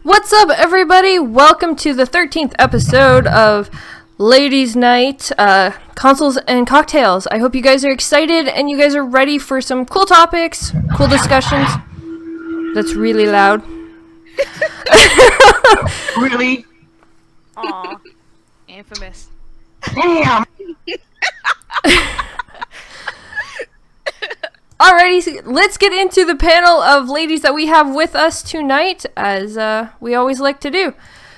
What's up, everybody? Welcome to the 13th episode of Ladies' Night, Consoles and Cocktails. I hope you guys are excited and you guys are ready for some cool topics, cool discussions. That's really loud. Really? Aw, infamous. Damn! Alrighty, let's get into the panel of ladies that we have with us tonight, as we always like to do.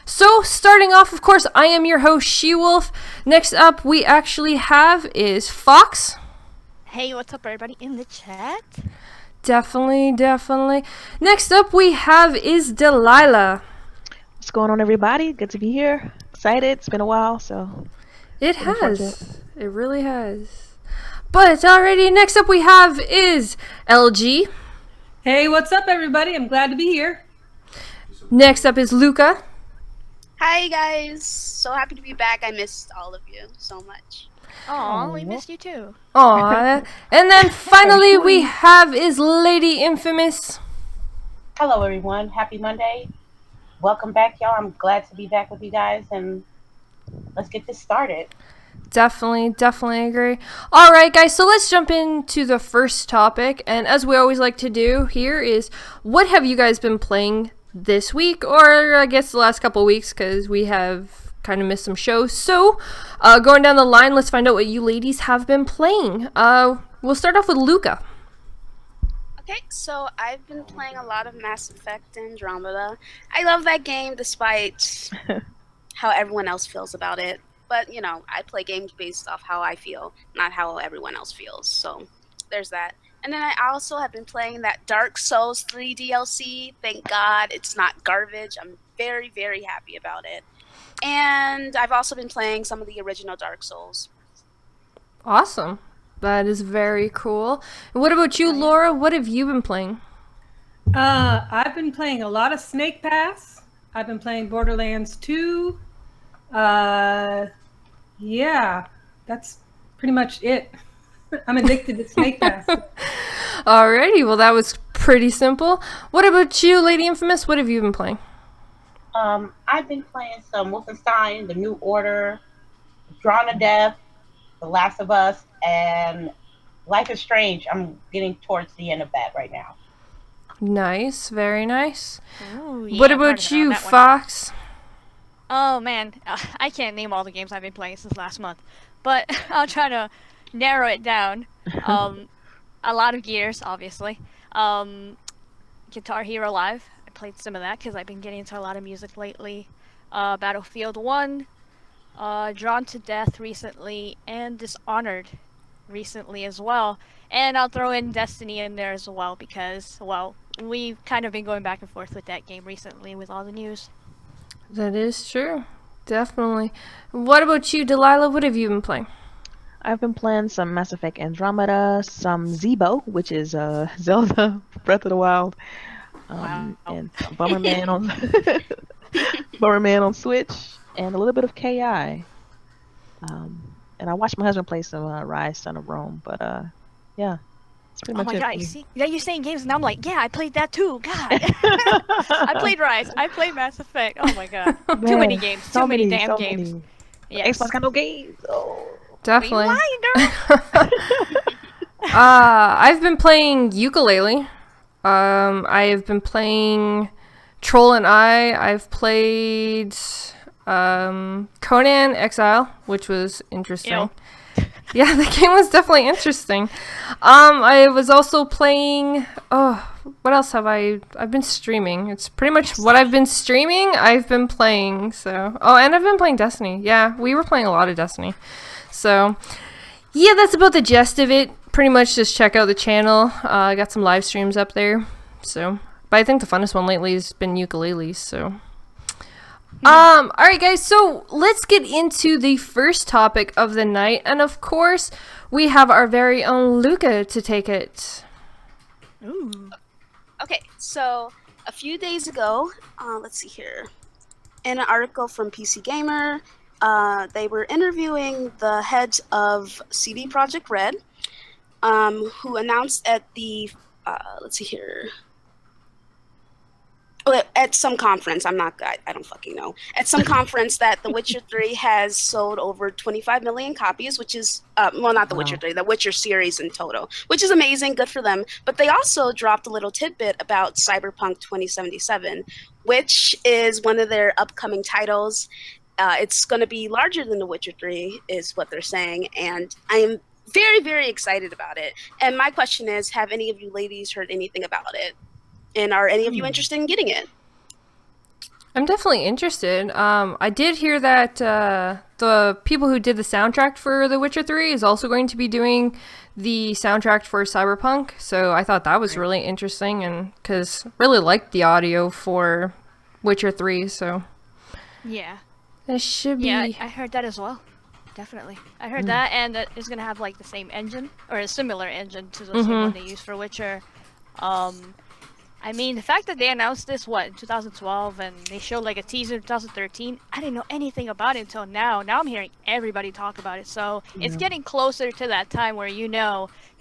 So, starting off, of course, I am your host, SheWulf. Next up, we actually have is Fox. Hey, what's up, everybody in the chat? Definitely. Next up, we have is Delilah. What's going on, everybody? Good to be here. Excited. It's been a while, so... It has. It really has. But alrighty, next up we have is LG. Hey, what's up, everybody? I'm glad to be here. Next up is Luca. Hi guys, so happy to be back. I missed all of you so much. Aw, we missed you too. Aww. And then finally we have is Lady Infamous. Hello, everyone. Happy Monday. Welcome back, y'all. I'm glad to be back with you guys, and let's get this started. Definitely agree. Alright, guys, so let's jump into the first topic. And as we always like to do here is, what have you guys been playing this week? Or I guess the last couple weeks, because we have kind of missed some shows. So, going down the line, let's find out what you ladies have been playing. We'll start off with Luca. Okay, so I've been playing a lot of Mass Effect Andromeda. I love that game despite how everyone else feels about it. But, you know, I play games based off how I feel, not how everyone else feels. So, there's that. And then I also have been playing that Dark Souls 3 DLC. Thank God it's not garbage. I'm very, very happy about it. And I've also been playing some of the original Dark Souls. Awesome. That is very cool. And what about you, Laura? What have you been playing? I've been playing a lot of Snake Pass. I've been playing Borderlands 2. Yeah, that's pretty much it. I'm addicted to Snake Pass. Alrighty, well that was pretty simple. What about you, Lady Infamous? What have you been playing? I've been playing some Wolfenstein, The New Order, Drawn to Death, The Last of Us, and Life is Strange. I'm getting towards the end of that right now. Nice, very nice. Ooh, yeah, What I'm part about of it on you, that one. Fox? Oh man, I can't name all the games I've been playing since last month, but I'll try to narrow it down. A lot of Gears, obviously. Guitar Hero Live. I played some of that because I've been getting into a lot of music lately. Battlefield 1, Drawn to Death recently, and Dishonored recently as well. And I'll throw in Destiny in there as well because, well, we've kind of been going back and forth with that game recently with all the news. That is true. Definitely. What about you, Delilah? What have you been playing? I've been playing some Mass Effect Andromeda, some Zebo, which is Zelda Breath of the Wild, Wow. and Bomberman on Bomberman on Switch, and a little bit of KI. And I watched my husband play some Rise, Son of Rome, but yeah, that's pretty Oh much my it. god, you see? Yeah, you're saying games, and I'm like, yeah, I played that too. God. I played Rise. I played Mass Effect. Oh my god. Too many games. So Too many many, damn so games. many. Yes. Xbox got no games. Oh. Definitely. Are you lying, girl? I've been playing Yooka-Laylee. I have been playing Troll and I've played Conan Exile, which was interesting. Ew. Yeah, the game was definitely interesting. I was also playing. Oh, what else have I've been streaming. It's pretty much what I've been streaming. I've been playing. So, and I've been playing Destiny. Yeah, we were playing a lot of Destiny. So, yeah, that's about the gist of it. Pretty much just check out the channel. I got some live streams up there. So, but I think the funnest one lately has been Yooka-Laylee. So. Alright guys, so let's get into the first topic of the night, and of course, we have our very own Luca to take it. Ooh. Okay, so a few days ago, let's see here, in an article from PC Gamer, they were interviewing the heads of CD Projekt Red, who announced at the, let's see here, At some conference, I don't fucking know. At some conference that The Witcher 3 has sold over 25 million copies, which is, well, not The Witcher 3, the Witcher series in total, which is amazing, good for them. But they also dropped a little tidbit about CyberPunk 2077, which is one of their upcoming titles. It's going to be larger than The Witcher 3, is what they're saying, and I am very, very excited about it. And my question is, have any of you ladies heard anything about it? And are any of you interested in getting it? I'm definitely interested. I did hear that the people who did the soundtrack for The Witcher 3 is also going to be doing the soundtrack for Cyberpunk. So I thought that was really interesting, and because really liked the audio for Witcher 3. So Yeah. it should be. Yeah, I heard that as well. Definitely. I heard that, and that it's gonna have like the same engine or a similar engine to the same one they use for Witcher. I mean, the fact that they announced this, in 2012, and they showed like a teaser in 2013, I didn't know anything about it until now. Now I'm hearing everybody talk about it, so it's getting closer to that time where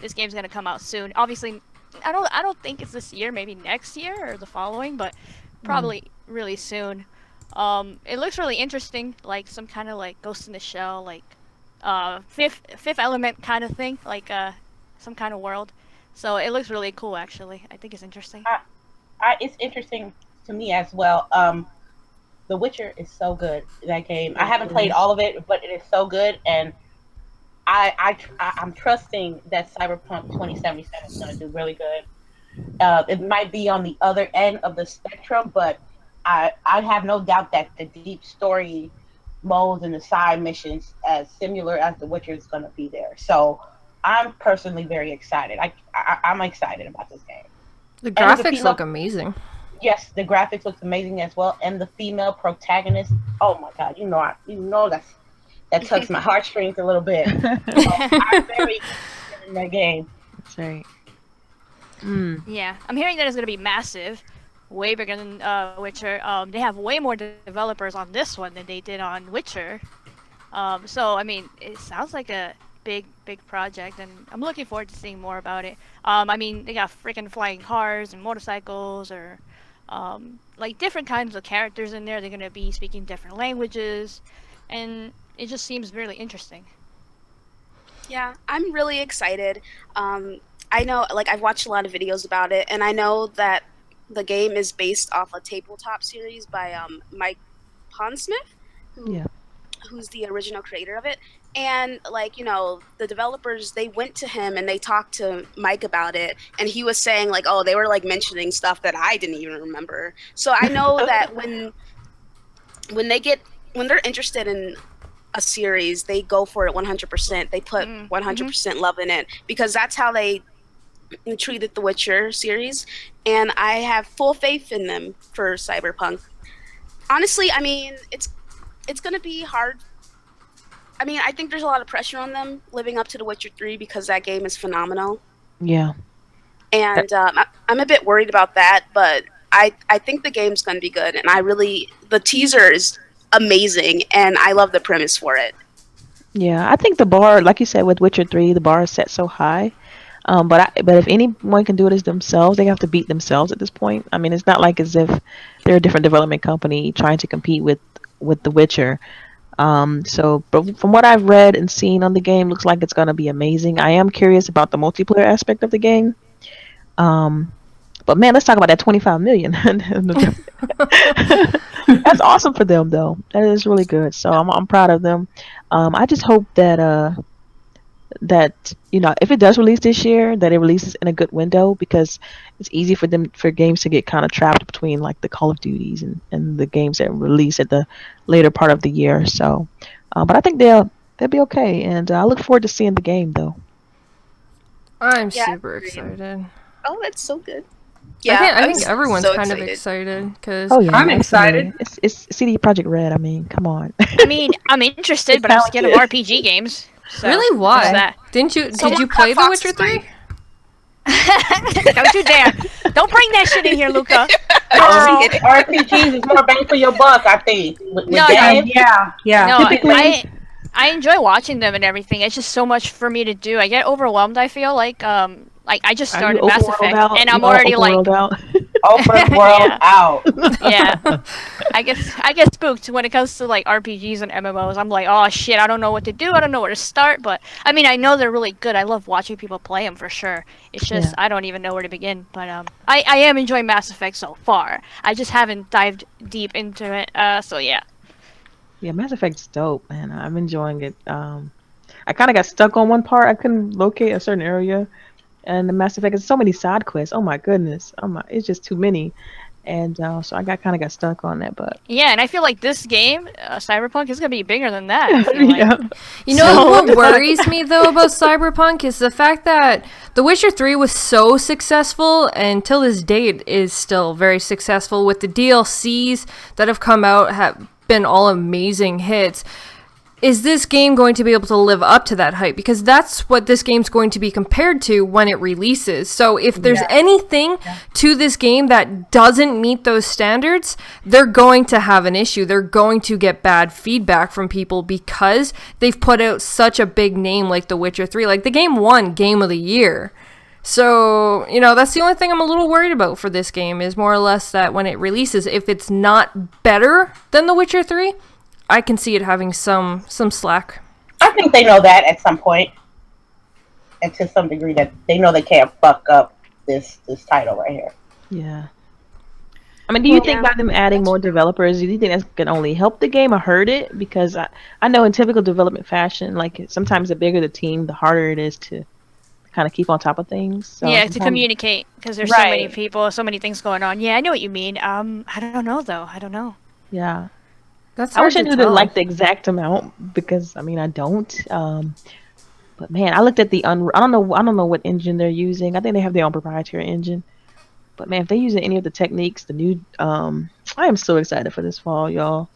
this game's gonna come out soon. Obviously, I don't think it's this year, maybe next year or the following, but probably really soon. It looks really interesting, like some kind of like Ghost in the Shell, like Fifth Element kind of thing, like some kind of world. So it looks really cool, actually. I think it's interesting. It's interesting to me as well. The Witcher is so good, that game. I haven't played all of it, but it is so good, and I'm trusting that Cyberpunk 2077 is going to do really good. It might be on the other end of the spectrum, but I have no doubt that the deep story modes and the side missions, as similar as The Witcher, is going to be there. So I'm personally very excited. I'm excited about this game. The graphics look amazing. Yes, the graphics look amazing as well, and the female protagonist. Oh my God, you know that tugs my heartstrings a little bit. So I'm very interested in that game. That's right. Yeah, I'm hearing that it's gonna be massive, way bigger than Witcher. They have way more developers on this one than they did on Witcher. So I mean, it sounds like a big project, and I'm looking forward to seeing more about it. I mean, they got freaking flying cars and motorcycles, or like different kinds of characters in there. They're gonna be speaking different languages, and it just seems really interesting. Yeah, I'm really excited. I know, like, I've watched a lot of videos about it, and I know that the game is based off a tabletop series by Mike Pondsmith, who's the original creator of it. And like, the developers, they went to him and they talked to Mike about it, and he was saying like, oh, they were like mentioning stuff that I didn't even remember. So I know that when they're interested in a series, they go for it 100%. They put 100% love in it, because that's how they treated the Witcher series, and I have full faith in them for Cyberpunk. Honestly, I mean, it's gonna be hard. I mean, I think there's a lot of pressure on them living up to The Witcher 3, because that game is phenomenal. Yeah. And I'm a bit worried about that, but I think the game's going to be good. And the teaser is amazing, and I love the premise for it. Yeah, I think the bar, like you said, with Witcher 3, the bar is set so high. But if anyone can do it as themselves, they have to beat themselves at this point. I mean, it's not like as if they're a different development company trying to compete with The Witcher. But from what I've read and seen on the game, looks like it's going to be amazing. I am curious about the multiplayer aspect of the game. But man, let's talk about that 25 million. That's awesome for them, though. That is really good. So I'm proud of them. I just hope that if it does release this year, that it releases in a good window, because it's easy for games to get kind of trapped between like the Call of Duties and the games that release at the later part of the year. So, but I think they'll be okay, and I look forward to seeing the game, though. I'm super excited. Oh, that's so good. Yeah, I think everyone's so kind of excited, because I'm excited. It's CD Projekt Red. I mean, come on. I mean, I'm interested, but I'm scared of RPG games. So, really? Why? Did you play The Witcher 3? Don't you dare! Don't bring that shit in here, Luca. RPGs is more bang for your buck, I think. Yeah. No, I enjoy watching them and everything. It's just so much for me to do. I get overwhelmed. I feel like I just started Mass Effect, and I'm already like, Open world out. Yeah. I get spooked when it comes to like RPGs and MMOs. I'm like, oh shit, I don't know what to do. I don't know where to start. But I mean, I know they're really good. I love watching people play them for sure. It's just I don't even know where to begin. But I am enjoying Mass Effect so far. I just haven't dived deep into it. So yeah. Yeah, Mass Effect's dope, man. I'm enjoying it. I kind of got stuck on one part. I couldn't locate a certain area, and the Mass Effect has so many side quests. Oh my goodness, it's just too many, and so I kind of got stuck on that. But Yeah, and I feel like this game, Cyberpunk, is gonna be bigger than that. I feel like. yeah, You know what worries me though about Cyberpunk is the fact that The Witcher 3 was so successful, and till this date is still very successful with the DLCs that have come out have been all amazing hits. Is this game going to be able to live up to that hype? Because that's what this game's going to be compared to when it releases. So if there's anything to this game that doesn't meet those standards, they're going to have an issue. They're going to get bad feedback from people because they've put out such a big name like The Witcher 3. Like, the game won Game of the Year. So, that's the only thing I'm a little worried about for this game, is more or less that when it releases, if it's not better than The Witcher 3, I can see it having some slack. I think they know that at some point, and to some degree that they know they can't fuck up this title right here. yeah. I mean, do you think by them adding more developers, do you think that's gonna only help the game or hurt it? Because I know in typical development fashion, like sometimes the bigger the team, the harder it is to kind of keep on top of things. So yeah, to communicate, because there's so many people, so many things going on. Yeah, I know what you mean. I don't know though. I don't know. Yeah. I wish I knew the exact amount, because I mean I don't. But man, I looked at the I don't know what engine they're using. I think they have their own proprietary engine. But man, if they're using any of the techniques, the new I am so excited for this fall, y'all.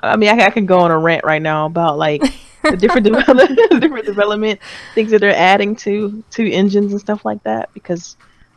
I mean, I can go on a rant right now about like the different development things that they're adding to engines and stuff like that, because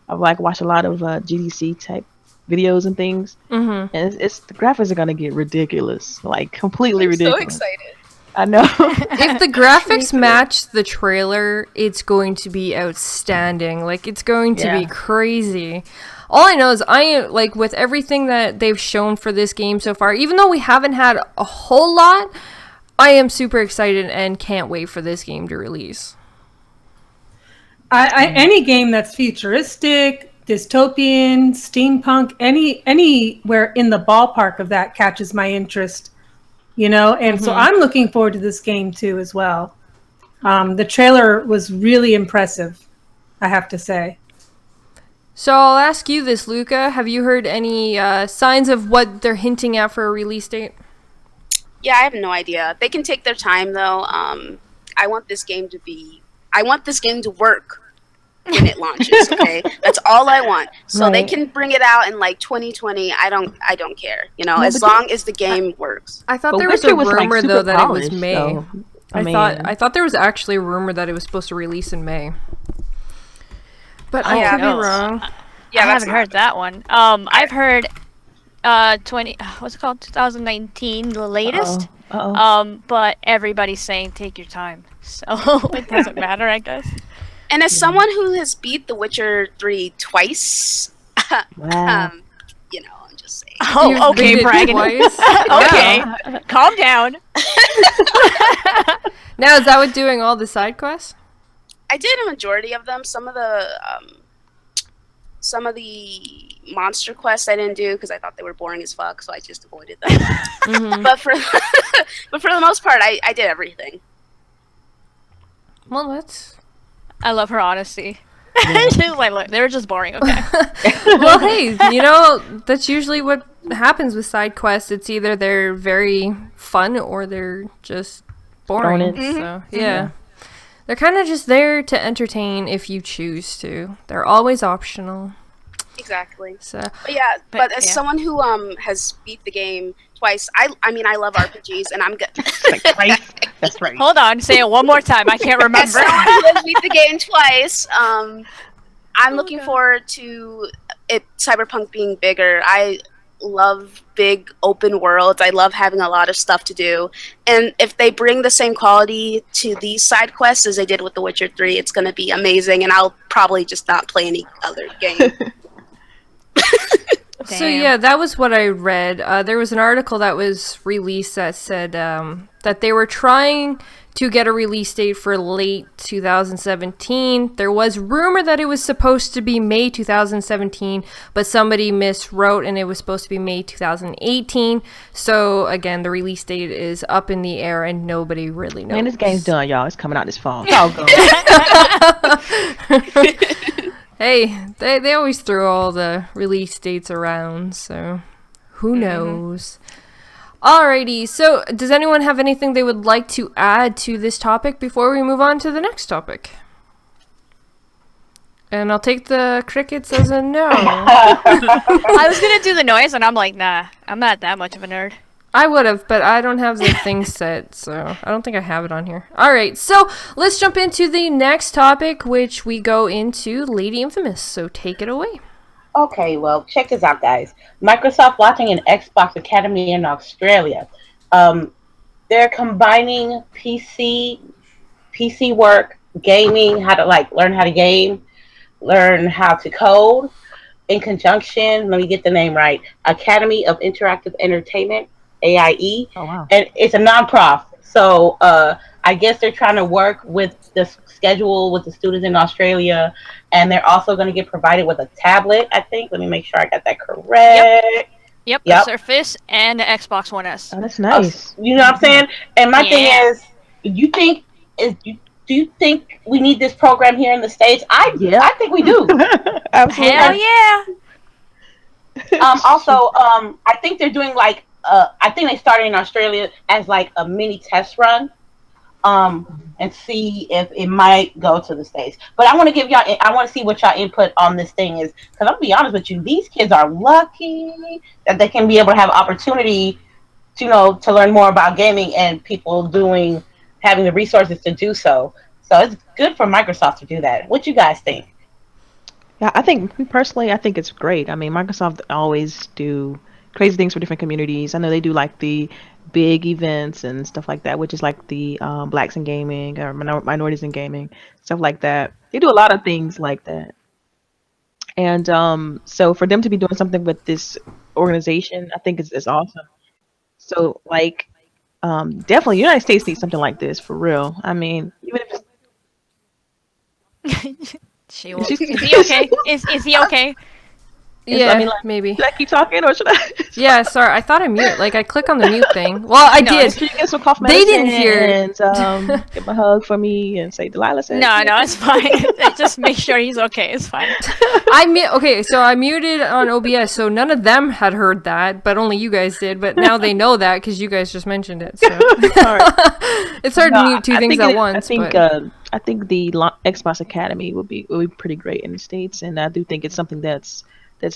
I've like watched a lot of GDC type videos and things, and it's the graphics are gonna get ridiculous, like completely ridiculous. So excited. I know. If the graphics match the trailer, it's going to be outstanding. Like, it's going to be crazy. All I know is like, with everything that they've shown for this game so far, even though we haven't had a whole lot, I am super excited and can't wait for this game to release. Any game that's futuristic, dystopian, steampunk, anywhere in the ballpark of that catches my interest, and so I'm looking forward to this game too as well. The trailer was really impressive, I have to say. So I'll ask you this, Luca. Have you heard any signs of what they're hinting at for a release date? Yeah, I have no idea. They can take their time though. I want this game to work when it launches, okay? That's all I want. So they can bring it out in like 2020. I don't care. As long as the game works. I thought there was a rumor though that it was May. So, I thought there was actually a rumor that it was supposed to release in May. But I could be wrong. Yeah, I haven't heard that one. I've heard 2019, the latest. But everybody's saying take your time. So it doesn't matter, I guess. And as someone who has beat The Witcher 3 twice, I'm just saying. Oh, okay, bragging. Okay, calm down. Now, is that what doing all the side quests? I did a majority of them. Some of the monster quests I didn't do because I thought they were boring as fuck, so I just avoided them. But for the most part, I did everything. Well, I love her honesty. She's like, look, they were just boring, okay? Well, hey, that's usually what happens with side quests. It's either they're very fun or they're just boring. So, yeah. They're kind of just there to entertain if you choose to. They're always optional. Exactly. So, but as someone who has beat the game twice, I mean I love RPGs and I'm good. That's right. Hold on, say it one more time. I can't remember. As someone who has beat the game twice, I'm looking forward to Cyberpunk being bigger. I love big open worlds. I love having a lot of stuff to do. And if they bring the same quality to these side quests as they did with The Witcher 3, it's going to be amazing. And I'll probably just not play any other game. So yeah, that was what I read. There was an article that was released that said that they were trying to get a release date for late 2017. There was rumor that it was supposed to be May 2017, but somebody miswrote and it was supposed to be May 2018. So again, the release date is up in the air and nobody really knows. Man, this game's done, y'all. It's coming out this fall. It's all good. Hey, they always throw all the release dates around, so who knows? Alrighty, so does anyone have anything they would like to add to this topic before we move on to the next topic? And I'll take the crickets as a no. I was gonna do the noise, and I'm like, nah, I'm not that much of a nerd. I would have, but I don't have the thing set, so I don't think I have it on here. Alright, so let's jump into the next topic, which we go into Lady Infamous, so take it away. Okay, well, check this out, guys. Microsoft launching an Xbox Academy in Australia. They're combining PC work, gaming, how to learn how to game, learn how to code, in conjunction, let me get the name right, Academy of Interactive Entertainment, AIE. Oh, wow. And it's a non-prof. So I guess they're trying to work with the schedule with the students in Australia, and they're also going to get provided with a tablet, I think. Let me make sure I got that correct. Yep. The Surface and the Xbox One S. Oh, that's nice. You know what I'm saying? And my thing is, do you think we need this program here in the States? I think we do. Absolutely. Hell yeah. Also, I think they're doing I think they started in Australia as like a mini test run, and see if it might go to the States. But I want to see what y'all input on this thing is, because I'm gonna be honest with you, these kids are lucky that they can be able to have opportunity to learn more about gaming, and people having the resources to do so. So it's good for Microsoft to do that. What you guys think? Yeah, I think it's great. I mean, Microsoft always do crazy things for different communities. I know they do like the big events and stuff like that, which is like the Blacks in Gaming or Minorities in Gaming, stuff like that. They do a lot of things like that. And so for them to be doing something with this organization, I think is awesome. So definitely United States needs something like this for real. I mean, even if Is he okay? Is he okay? Yeah, maybe. Should I keep talking or should I? Yeah, sorry. I thought I mute. I click on the mute thing. Well, I did. Should you get some cough They medicine didn't hear. and give him a hug for me and say Delilah said. No, it's fine. Just make sure he's okay. It's fine. Okay, so I muted on OBS, so none of them had heard that, but only you guys did. But now they know that because you guys just mentioned it. So it's hard to mute two things at once. I think the Xbox Academy would be pretty great in the States, and I do think it's something that's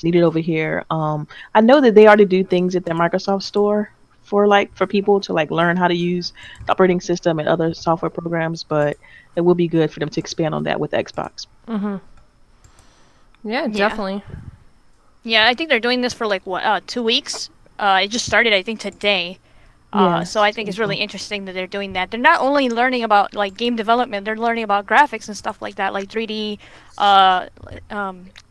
needed over here. I know that they already do things at their Microsoft store for people to learn how to use the operating system and other software programs, but it will be good for them to expand on that with Xbox. Mm-hmm. Yeah, definitely. Yeah, I think they're doing this for 2 weeks. It just started, I think, today. So I think it's really interesting that they're doing that. They're not only learning about game development, they're learning about graphics and stuff like that, like 3D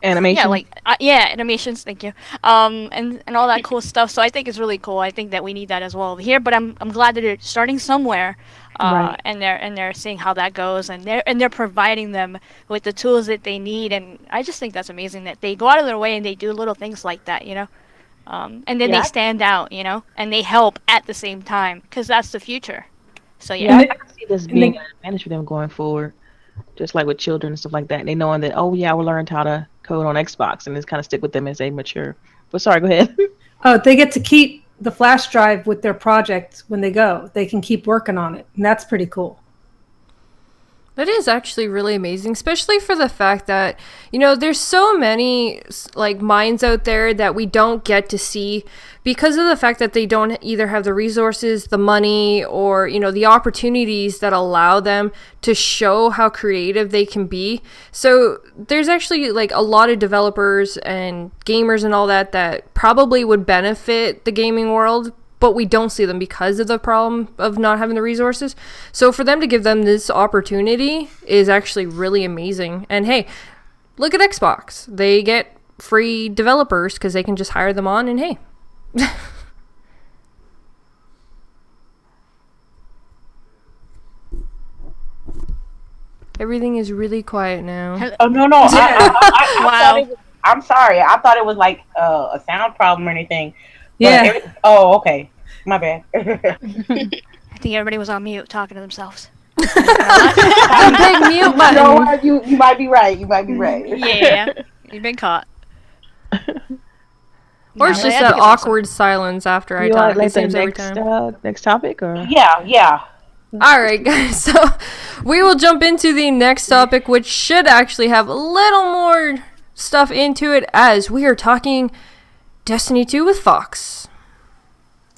animation. Animations, thank you. And all that cool stuff. So I think it's really cool. I think that we need that as well over here, but I'm glad that they're starting somewhere. Right. And they're seeing how that goes, and they're providing them with the tools that they need, and I just think that's amazing that they go out of their way and they do little things like that, and then they stand out, and they help at the same time, because that's the future. So I can see this being an advantage for them going forward, just like with children and stuff like that. And they knowing that, we learned how to code on Xbox, and just kind of stick with them as they mature. But sorry, go ahead. Oh, they get to keep the flash drive with their project when they go. They can keep working on it, and that's pretty cool. That is actually really amazing, especially for the fact that, there's so many minds out there that we don't get to see because of the fact that they don't either have the resources, the money, or, the opportunities that allow them to show how creative they can be. So there's actually a lot of developers and gamers and all that probably would benefit the gaming world, but we don't see them because of the problem of not having the resources. So for them to give them this opportunity is actually really amazing. And hey, look at Xbox. They get free developers because they can just hire them on and hey. Everything is really quiet now. Oh no! Wow. I'm sorry. I thought it was like a sound problem or anything. But Yeah. oh, okay. My bad. I think everybody was on mute talking to themselves. The big mute button. You know what? You might be right. You might be right. Yeah, you've been caught. Or it's No, just I that think it's awesome. awkward silence after I You talk. want like It the seems every time. next topic or? Yeah. All right, guys. So we will jump into the next topic, which should actually have a little more stuff into it, as we are talking Destiny 2 with Fox.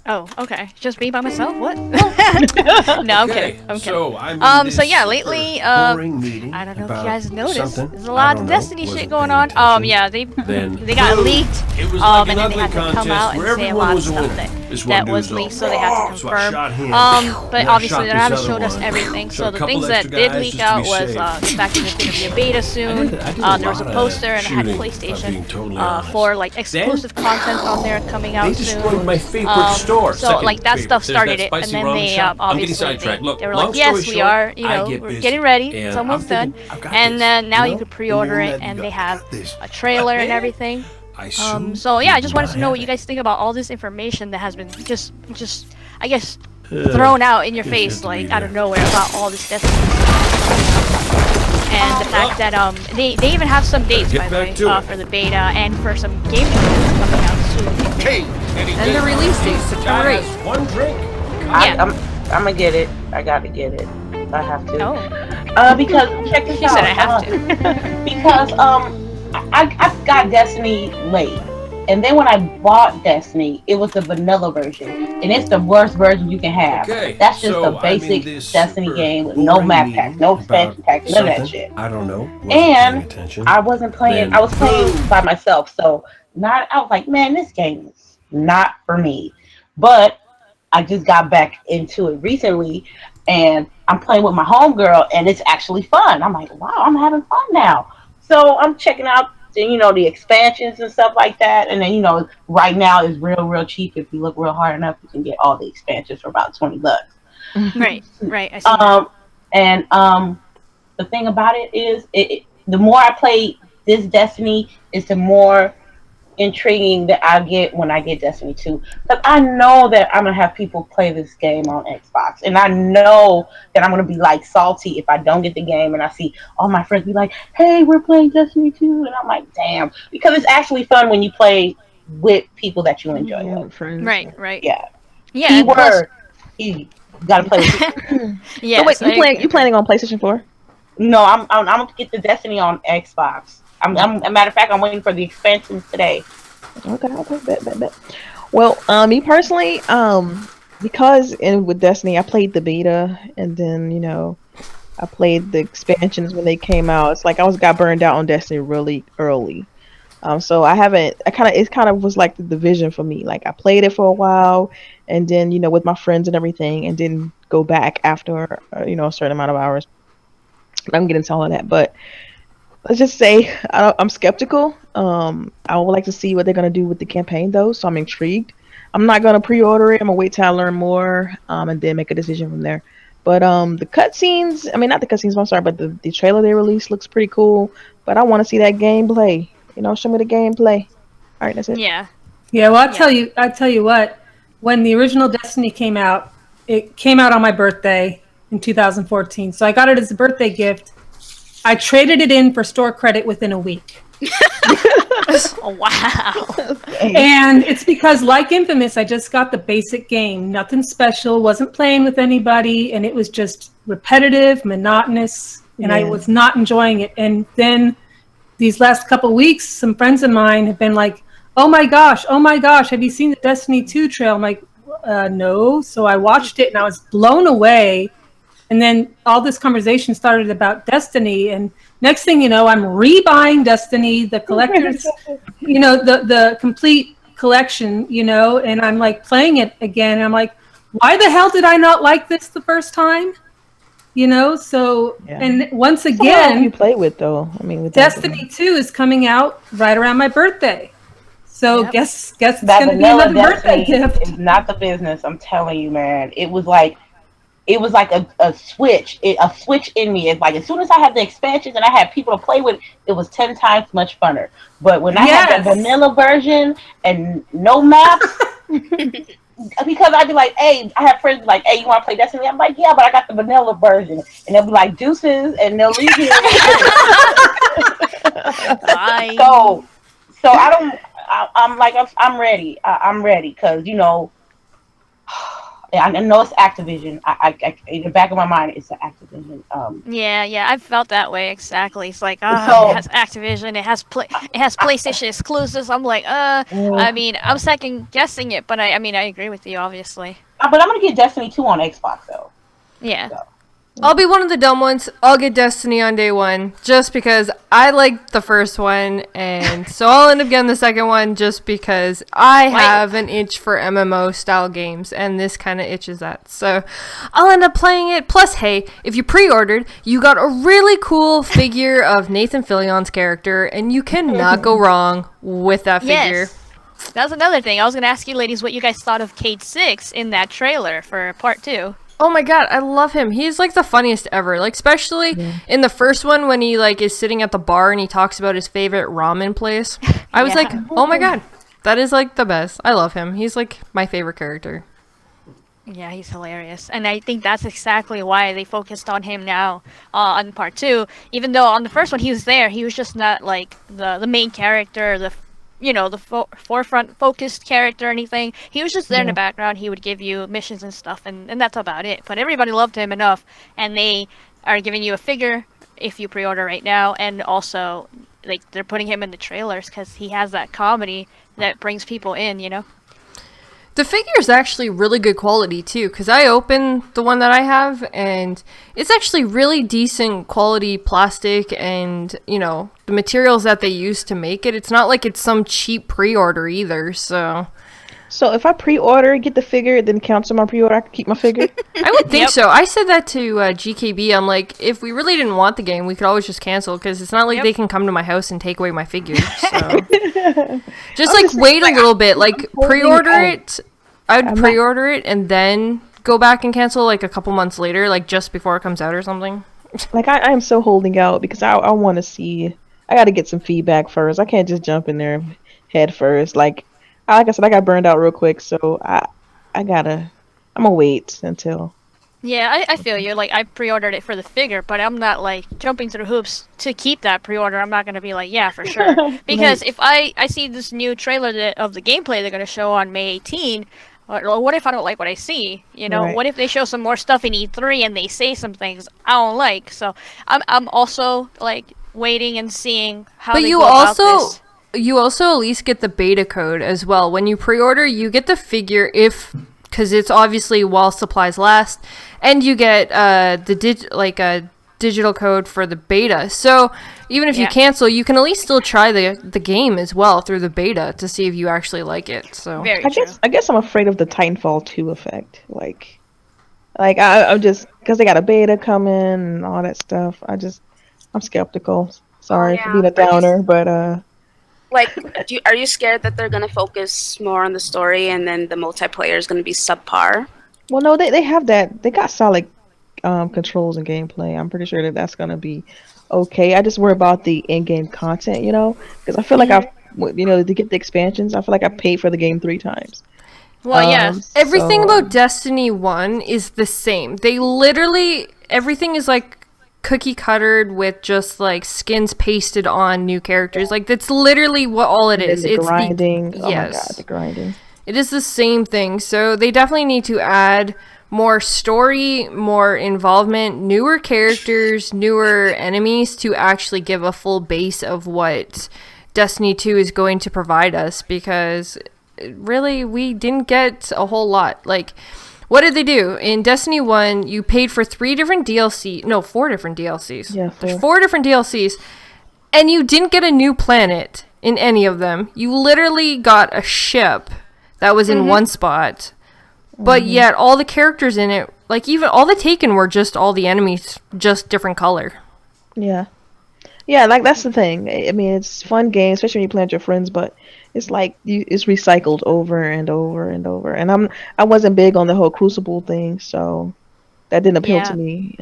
Oh, okay. Just me by myself? What? No, I'm kidding. I'm kidding. So, I'm in So yeah, this lately, boring meeting I don't know if you about guys noticed, something. there's a lot I of don't know. Destiny shit Wasn't going paying on. attention. Yeah, they Then, got boom, leaked. It was like And an then they ugly had to come contest out where and say a everyone lot of was a stuff winner. This that one was dude's leaked, all, so they had to so I confirm. shot him. But Then I obviously shot they're this not other showed us one. everything. Shot So a the couple things that extra did guys leak just to out be was safe. the fact that there's going to be a beta soon. I did a There was a lot of poster and it had shooting, if I'm PlayStation being totally honest. for like exclusive content on there coming out They soon. destroyed my favorite store. So Second like that favorite. stuff There's started that it, and spicy then ramen they shop. I'm getting obviously sidetracked. Look, they were long like, yes, story we short, are, you I know, get we're busy, getting ready. and Someone's I'm done, thinking, I've got and this, now you you know? could pre-order And it, then and you they got have this. a trailer and Man, everything. I soon So yeah, I did just wanted not to know have what you it. guys think about all this information that has been just I guess thrown out in your Guess you face have to like be out of there. nowhere about all this Destiny stuff. And the fact that they even have some dates get by the back way to it. for the beta and for some gameplay that's coming out soon. Hey, And the release date, September 8th. One drink. Yeah. I'm gonna get it. I gotta get it. I have to. Oh, Because check this she out. said I have to. Because I got Destiny late, and then when I bought Destiny, it was the vanilla version, and it's the worst version you can have. Okay, That's just so a basic I'm in this Destiny super game with no boring map meeting pack, no expansion about pack, none of that something. shit. I don't know. Wasn't And paying attention. I wasn't playing. Then I was playing by myself, so not. I was like, man, this game is not for me. But I just got back into it recently, and I'm playing with my homegirl, and it's actually fun. I'm like, wow, I'm having fun now. So I'm checking out, the expansions and stuff like that. And then, right now is real cheap. If you look real hard enough, you can get all the expansions for about $20. Right. I see that. And the thing about it is, the more I play this Destiny, is the more intriguing that I get when I get Destiny 2. Because I know that I'm going to have people play this game on Xbox. And I know that I'm going to be like salty if I don't get the game and I see all my friends be like, hey, we're playing Destiny 2. And I'm like, damn. Because it's actually fun when you play with people that you enjoy Yeah, with. with friends. Right. Yeah. Yeah. Key and plus- word. You got to play with people. Yes, So wait, you planning on PlayStation 4? No, I'm going to get the Destiny on Xbox. A matter of fact, I'm waiting for the expansions today. Okay, bet. Well, me personally, because with Destiny, I played the beta, and then I played the expansions when they came out. It's like got burned out on Destiny really early. So I haven't. It kind of was like the division for me. Like I played it for a while, and then with my friends and everything, and didn't go back after a certain amount of hours. I'm getting into all of that, but let's just say I'm skeptical. I would like to see what they're gonna do with the campaign though, so I'm intrigued. I'm not gonna pre-order it. I'm gonna wait till I learn more, and then make a decision from there. But the cutscenes, I mean not the cutscenes, I'm sorry, but the trailer they released looks pretty cool. But I want to see that gameplay. Show me the gameplay. All right, that's it. Yeah. Yeah, well, I tell you what. When the original Destiny came out, it came out on my birthday in 2014. So I got it as a birthday gift. I traded it in for store credit within a week. Oh, wow. And it's because, like Infamous, I just got the basic game. Nothing special, wasn't playing with anybody, and it was just repetitive, monotonous, and I was not enjoying it. And then these last couple weeks, some friends of mine have been like, oh my gosh, have you seen the Destiny 2 trail? I'm like, no. So I watched it, and I was blown away. And then all this conversation started about Destiny, and next thing you know, I'm rebuying Destiny, the collector's, the complete collection, and I'm like playing it again. And I'm like, why the hell did I not like this the first time? You know, so Yeah. and once Someone else you again, play with though. I mean, with Destiny 2 is coming out right around my birthday. So Yep. guess it's That gonna be vanilla another birthday Destiny gift. is not the business. I'm telling you, man. It was like a switch, a switch in me. It's like as soon as I had the expansions and I had people to play with, it was 10 times much funner. But when I had the Yes. vanilla version and no maps, because I'd be like, hey, I have friends like, hey, you want to play Destiny? I'm like, yeah, but I got the vanilla version, and they'll be like, deuces, and they'll leave me. Bye. So I don't. I'm like, I'm ready. I'm ready because I know it's Activision. I in the back of my mind, it's Activision. Yeah, I've felt that way exactly. It's like, So it has Activision, it has PlayStation exclusives. I'm like, I mean, I'm second guessing it, but I mean, I agree with you, obviously. but I'm gonna get Destiny 2 on Xbox though. Yeah. So. I'll be one of the dumb ones. I'll get Destiny on day one just because I liked the first one, and so I'll end up getting the second one just because I have an itch for MMO style games, and this kind of itches that. So I'll end up playing it. Plus, hey, if you pre-ordered, you got a really cool figure of Nathan Fillion's character, and you cannot go wrong with that figure. Yes. That's another thing. I was gonna ask you, ladies, what you guys thought of Cade 6 in that trailer for Part 2. Oh my god, I love him. He's like the funniest ever. Like especially in the first one when he like is sitting at the bar and he talks about his favorite ramen place. I was like, "Oh my god. That is like the best." I love him. He's like my favorite character. Yeah, he's hilarious. And I think that's exactly why they focused on him now on Part 2. Even though on the first one he was there, he was just not like the main character, the forefront focused character or anything. He was just there in the background. He would give you missions and stuff, and that's about it. But everybody loved him enough, and they are giving you a figure if you pre-order right now, and also like they're putting him in the trailers because he has that comedy that brings people in, you know. The figure is actually really good quality too, because I opened the one that I have, and it's actually really decent quality plastic, and the materials that they use to make it. It's not like it's some cheap pre-order either. So if I pre-order, get the figure, then cancel my pre-order, I can keep my figure. I would think so. I said that to GKB. I'm like, if we really didn't want the game, we could always just cancel, because it's not like they can come to my house and take away my figure. So just like wait a little bit, like pre-order it. I would pre-order it and then go back and cancel like a couple months later, like just before it comes out or something. Like I am so holding out because I want to see. I got to get some feedback first. I can't just jump in there head first. Like I said, I got burned out real quick, so I'm gonna wait until. Yeah, I feel you. Like I pre-ordered it for the figure, but I'm not like jumping through hoops to keep that pre-order. I'm not gonna be like, yeah, for sure. Because if I see this new trailer of the gameplay they're gonna show on May 18. Or what if I don't like what I see? What if they show some more stuff in E3 and they say some things I don't like? So I'm also like waiting and seeing how. But they you go about also this. you also at least get the beta code as well when you pre-order. You get the figure because it's obviously while supplies last, and you get a digital code for the beta. So even if you cancel, you can at least still try the game as well through the beta to see if you actually like it. So I guess I'm afraid of the Titanfall 2 effect. Like I'm just because they got a beta coming and all that stuff. I'm skeptical. Sorry for being a downer, but like, are you scared that they're gonna focus more on the story and then the multiplayer is gonna be subpar? Well, no, they have that. They got solid controls and gameplay. I'm pretty sure that's gonna be okay. I just worry about the in-game content, because I feel like to get the expansions, I feel like I paid for the game 3 times. Well, yes. Everything about Destiny 1 is the same. They literally everything is like cookie cuttered with just like skins pasted on new characters. Like that's literally what all it is. It's grinding. Yes. Oh my god, the grinding. It is the same thing. So they definitely need to add more story, more involvement, newer characters, newer enemies to actually give a full base of what Destiny 2 is going to provide us, because really we didn't get a whole lot. Like, what did they do? In Destiny 1, you paid for 4 different DLCs. Yeah, There's 4 different DLCs, and you didn't get a new planet in any of them. You literally got a ship that was in one spot. But yet, all the characters in it, like even all the Taken were just all the enemies, just different color. Yeah. Yeah, like that's the thing. I mean, it's a fun game, especially when you play with your friends, but it's like it's recycled over and over and over. And I wasn't big on the whole Crucible thing, so that didn't appeal to me.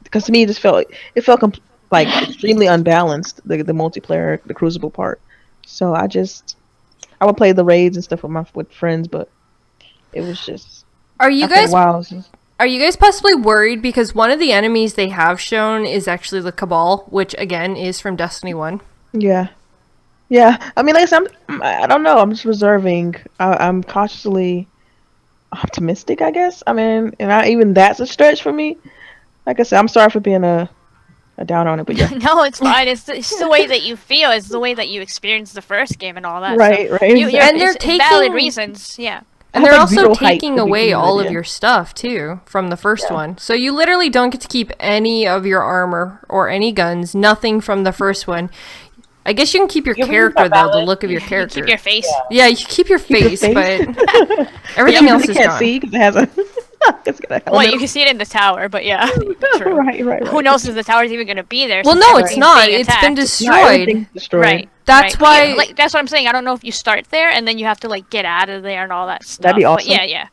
Because to me, it felt like extremely unbalanced, the multiplayer, the Crucible part. So I would play the raids and stuff with friends, but it was just Are you after a guys while, it was just- Are you guys possibly worried because one of the enemies they have shown is actually the Cabal, which again is from Destiny 1? Yeah. Yeah. I mean, like I said, I don't know. I'm just reserving. I'm cautiously optimistic, I guess. I mean, even that's a stretch for me. Like I said, I'm sorry for being a down on it, but yeah. No, it's fine. It's the way that you feel. It's the way that you experience the first game and all that. Right, so right. And they're it's valid taking- reasons. Yeah. And I they're have, like, also zero hype taking to away begin with, all of yeah. your stuff, too, from the first one. So you literally don't get to keep any of your armor or any guns, nothing from the first one. I guess you can keep your Your character, reviews are though, the valid. look of your character. Keep your face. Yeah, you keep your face, face. but everything Yeah, else you is can't gone. see because it has a. It's got a Well, you can see it in the tower, but yeah. True. right. Who knows if the tower's even going to be there? Well, since no, it's everything's not. being It's been attacked. No, destroyed. everything's destroyed. Right. That's right. But yeah, why- like, that's what I'm saying. I don't know if you start there and then you have to like get out of there and all that stuff. That'd be But awesome. yeah.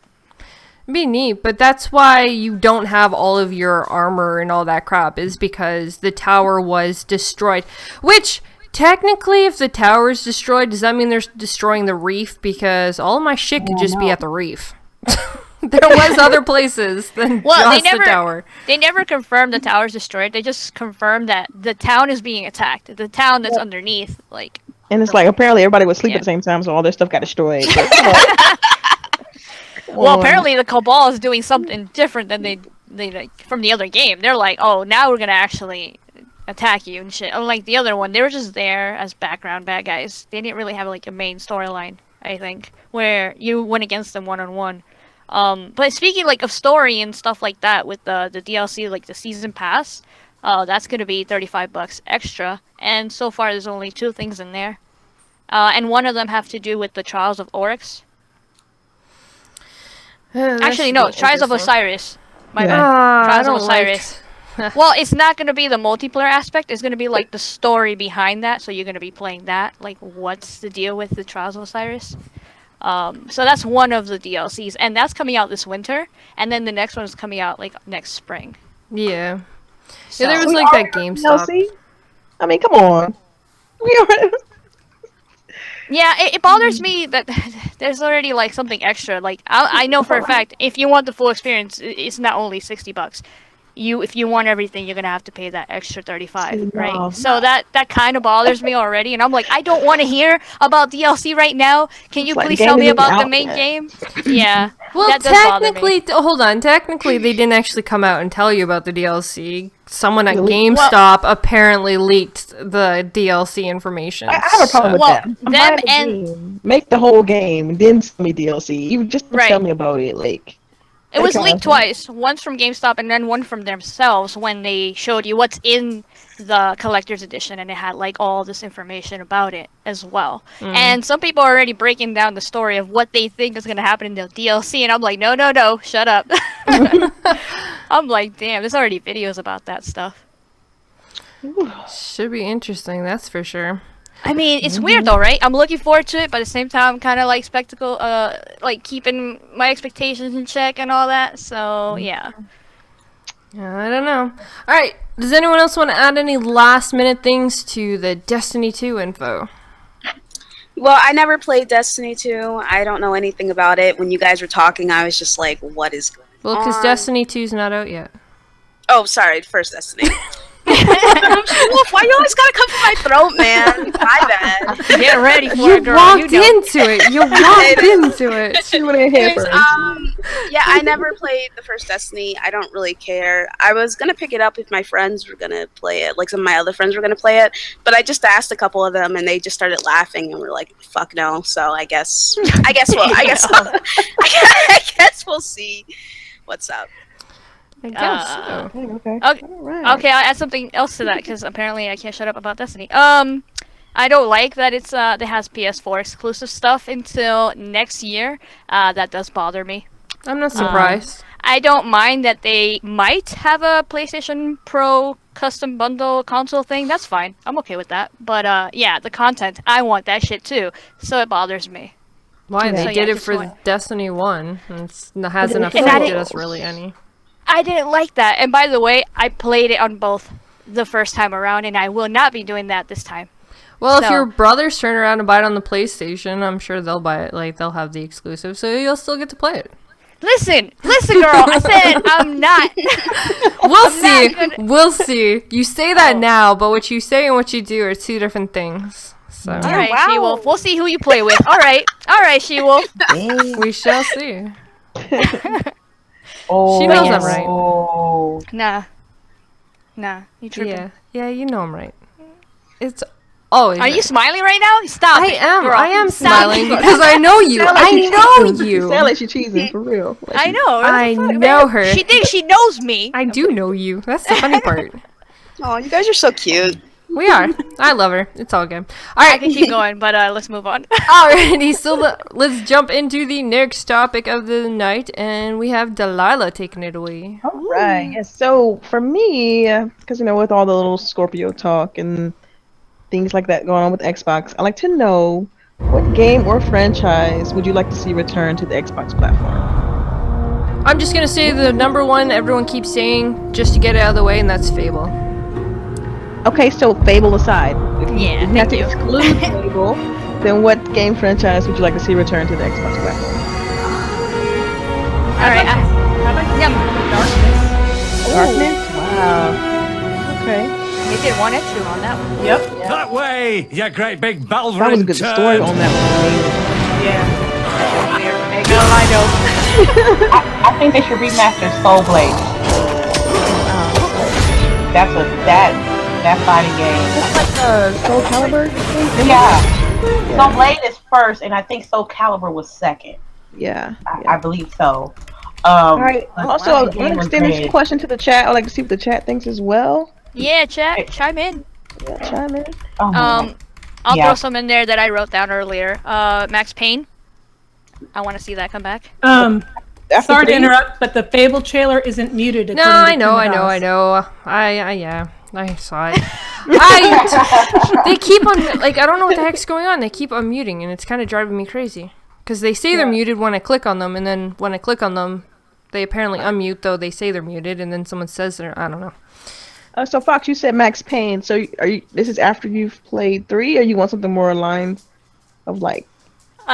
It'd be neat, but that's why you don't have all of your armor and all that crap, is because the tower was destroyed. Which, technically, if the tower is destroyed, does that mean they're destroying the reef? Because all of my shit could just be at the reef. There was other places than Well, just the tower. They never confirmed the tower's destroyed. They just confirmed that the town is being attacked. The town that's underneath, like. And it's like apparently everybody was asleep Yeah. at the same time, so all their stuff got destroyed. But, come on. Well, apparently the Cabal is doing something different than they like, from the other game. They're like, oh, now we're gonna actually attack you and shit. Unlike the other one, they were just there as background bad guys. They didn't really have like a main storyline, I think, where you went against them one-on-one. But speaking like of story and stuff like that with the DLC, like the season pass, that's gonna be $35 extra. And so far, there's only 2 things in there, and one of them have to do with the Trials of Oryx. Actually, no, Trials of Osiris. My Yeah. bad. Trials I of don't like- Osiris. Well, it's not gonna be the multiplayer aspect. It's gonna be like the story behind that. So you're gonna be playing that. Like, what's the deal with the Trials of Osiris? So that's one of the DLCs, and that's coming out this winter. And then the next one is coming out like next spring. Yeah. So, Yeah, there was We like that already- GameStop. see? I mean, come on. We already. yeah, it bothers me that there's already like something extra. Like I know for a fact, if you want the full experience, it's not only $60. If you want everything, you're gonna have to pay that extra $35, No. right? So that kind of bothers me already, and I'm like, I don't want to hear about DLC right now. Can you It's like please the tell game me isn't about the out main yet. game? Yeah, Well, that does bother me. technically, hold on. Technically, they didn't actually come out and tell you about the DLC. Someone at Really? GameStop apparently leaked the DLC information. I have a problem with Well, that. them Buy the and- game, make the whole game, then send me DLC. You just Right. tell me about it, like. It was Okay. leaked twice. Once from GameStop and then one from themselves when they showed you what's in the collector's edition, and it had like all this information about it as well. And some people are already breaking down the story of what they think is going to happen in the DLC, and I'm like, no, shut up. I'm like, damn, there's already videos about that stuff. Should be interesting, that's for sure. I mean, it's weird though, right? I'm looking forward to it, but at the same time, kind of like spectacle, like keeping my expectations in check and all that. So yeah. I don't know. All right, does anyone else want to add any last minute things to the Destiny 2 info? Well, I never played Destiny 2. I don't know anything about it. When you guys were talking, I was just like, what is going Well, because on? Destiny 2's not out yet. Oh, sorry, first Destiny. Wolf, why you always gotta come for my throat, man? My bad. Get ready for You it, girl. walked you know. into it. You walked into it. She went in here Anyways, first. yeah, I never played the first Destiny. I don't really care. I was gonna pick it up if my friends were gonna play it, like some of my other friends were gonna play it. But I just asked a couple of them, and they just started laughing, and were like, "Fuck no." So I guess we'll see what's up. I guess so. Okay. Okay. All right. Okay, I'll add something else to that because apparently I can't shut up about Destiny. I don't like that it has PS4 exclusive stuff until next year. That does bother me. I'm not surprised. I don't mind that they might have a PlayStation Pro custom bundle console thing. That's fine. I'm okay with that. But yeah, the content, I want that shit too. So it bothers me. Why? Yeah. They So, did yeah, it just for one. Destiny 1. And it hasn't And I affected didn't- us really any. I didn't like that. And by the way, I played it on both the first time around, and I will not be doing that this time. Well, if So- your brothers turn around and buy it on the PlayStation, I'm sure they'll buy it. Like, they'll have the exclusive, so you'll still get to play it. Listen, girl. I said I'm not. We'll see. gonna- We'll see. You say that now, but what you say and what you do are two different things. So All right, wow. SheWulf. We'll see who you play with. All right, SheWulf. we shall see. Oh, She knows yes. I'm right. Oh, Nah. You tripping? Yeah, you know I'm right. It's always. Are you right. smiling right now? Stop it, girl. I am Stop smiling it. because I know you. I know She you. sound like she cheesing for real. Like I she- know. I What the fuck, know man? her. She thinks she knows me. I do know you. That's the funny part. Oh, you guys are so cute. We are. I love her. It's all good. All I right. can keep going, but let's move on. Alrighty, so let's jump into the next topic of the night, and we have Delilah taking it away. All right. Yes. So for me, because with all the little Scorpio talk and things like that going on with Xbox, I like to know what game or franchise would you like to see return to the Xbox platform? I'm just gonna say the number one everyone keeps saying just to get it out of the way, and that's Fable. Okay, so Fable aside, if Yeah, you have thank to you. exclude Fable, then what game franchise would you like to see return to the Xbox platform? All right. I'd like to see Yep. Darkness. Darkness? Wow. Okay. They did 1 and 2 on that one. Yep. That way, you great big That was a Balverin good story on that Yeah. I know. I think they should remaster Soul Blade. That's that fighting game. Just like Soul Calibur thing? Yeah. Soul Blade is first, and I think Soul Calibur was second. Yeah. I believe so. All right. but Also, that I'm game going to was extend this great. question to the chat. I'd like to see what the chat thinks as well. Yeah, chat, chime in. Yeah, chime in. Oh, I'll Yeah. throw some in there that I wrote down earlier. Max Payne. I want to see that come back. After Sorry to 3? interrupt, but the Fable trailer isn't muted. No, according to I know. I saw it. They keep on, like, I don't know what the heck's going on. They keep unmuting, and it's kind of driving me crazy. Because they say they're muted when I click on them, and then when I click on them, they apparently unmute, though they say they're muted, and then someone says they're, I don't know. So Fox, you said Max Payne. So this is after you've played 3, or you want something more aligned of like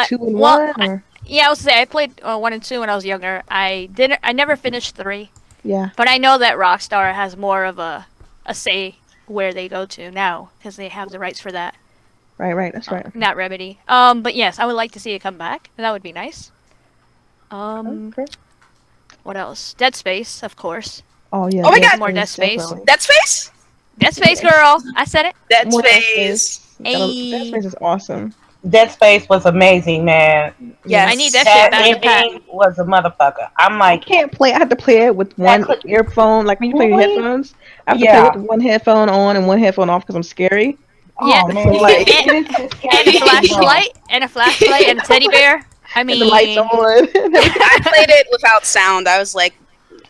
2 and 1? Or? Yeah, I was say I played 1 and 2 when I was younger. I never finished 3, Yeah. but I know that Rockstar has more of a say where they go to now because they have the rights for that. Right. That's right. Not Remedy. But yes, I would like to see it come back. That would be nice. Okay. What else? Dead Space, of course. Oh yeah. Oh my Dead God. More Dead Space. definitely. Dead Space? Dead Space, girl. I said it. Dead More Dead Space. Dead Space is awesome. Dead Space was amazing, man. Yes. I need that shit back to back. ending was a motherfucker. I'm I like, can't play. I have to play it with one earphone. Like when you play your Really? headphones, I have to Yeah. play with one headphone on and one headphone off because I'm scary. Yeah. oh man, Like- And a flashlight, and a teddy bear. I mean, And the lights on. I played it without sound. I was like,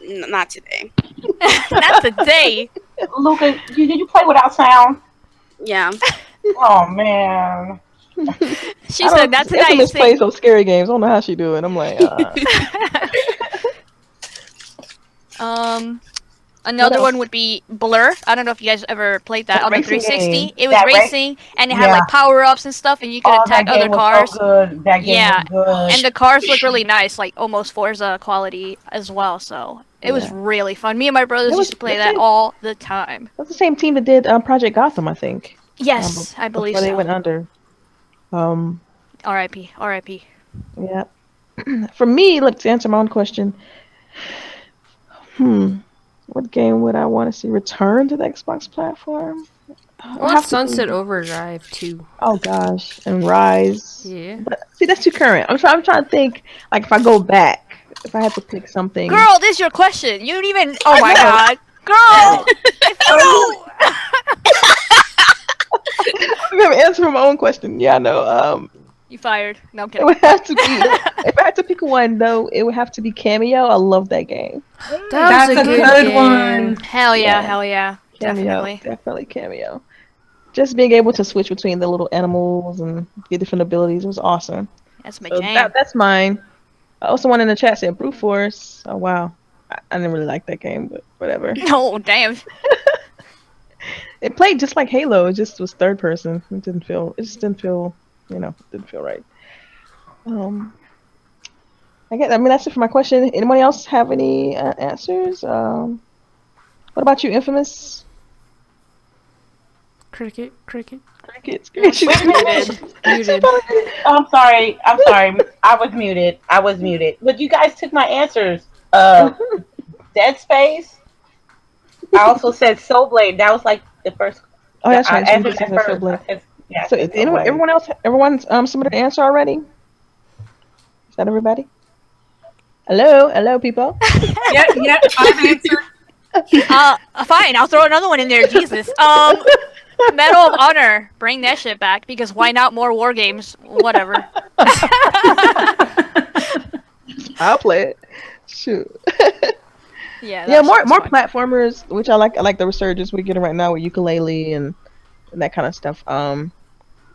not today. not today. Luca, did you play without sound? Yeah. Oh man. She said not tonight. Infamous plays those scary games. I don't know how she do it. I'm like, Another else? one would be Blur. I don't know if you guys ever played that That on the racing 360. game. It was That racing, and it had Yeah. like power ups and stuff, and you could Oh, attack that other game was cars. so good. That game Yeah, was good. And the cars look really nice, like almost Forza quality as well. So it was Yeah. really fun. Me and my brothers It was- used to play that's that it. all the time. that's the same team that did Project Gotham, I think. Yes, I believe Before they so. went under. R.I.P. R.I.P. Yeah. For me, look, to answer my own question, what game would I want to see return to the Xbox platform? I want Sunset Overdrive, too. Oh gosh, and Rise. Yeah. But see, that's too current. I'm trying to think. Like, if I go back, if I had to pick something. Girl, this is your question. You don't even. Oh my god, girl. If you don't. I'm gonna answer my own question. Yeah, I know. You fired. No, I'm It kidding. would have to be. If I had to pick one, though, it would have to be Cameo. I love that game. That was That's a a good good game. one. Hell yeah, Yeah. hell yeah. Cameo, Definitely. definitely Cameo. Just being able to switch between the little animals and get different abilities was awesome. That's my So jam. that's mine. Also, one in the chat said Brute Force. Oh wow, I didn't really like that game, but whatever. Oh, damn. It played just like Halo. It just was third person. It didn't feel. It just didn't feel. Didn't feel right. I mean, that's it for my question. Anybody else have any answers? What about you, Infamous? Cricket. Crickets. Wait a minute. Muted. I'm sorry. I was muted. But you guys took my answers. Dead Space. I also said Soul Blade. That was like the first. Oh, that's I right. answered So that first. Blade. I said, yeah, So, I said Soul Blade. everyone's submitted an answer already? Is that everybody? Hello, people. Yeah, I've answered. Fine, I'll throw another one in there, Jesus. Medal of Honor. Bring that shit back, because why not more war games? Whatever. I'll play it. Shoot. Yeah, Yeah, more fun. platformers, which I like. I like the resurgence we're getting right now with Yooka-Laylee and that kind of stuff.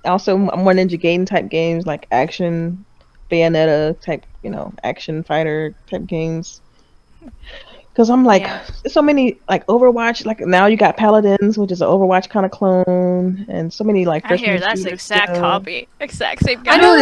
Also more Ninja Gaiden type games, like action, Bayonetta type, action fighter type games. Because I'm like, there's so many, like Overwatch. Like now you got Paladins, which is an Overwatch kind of clone, and so many like. I hear first-person that's the shooters exact still. copy. Exact same I guy. know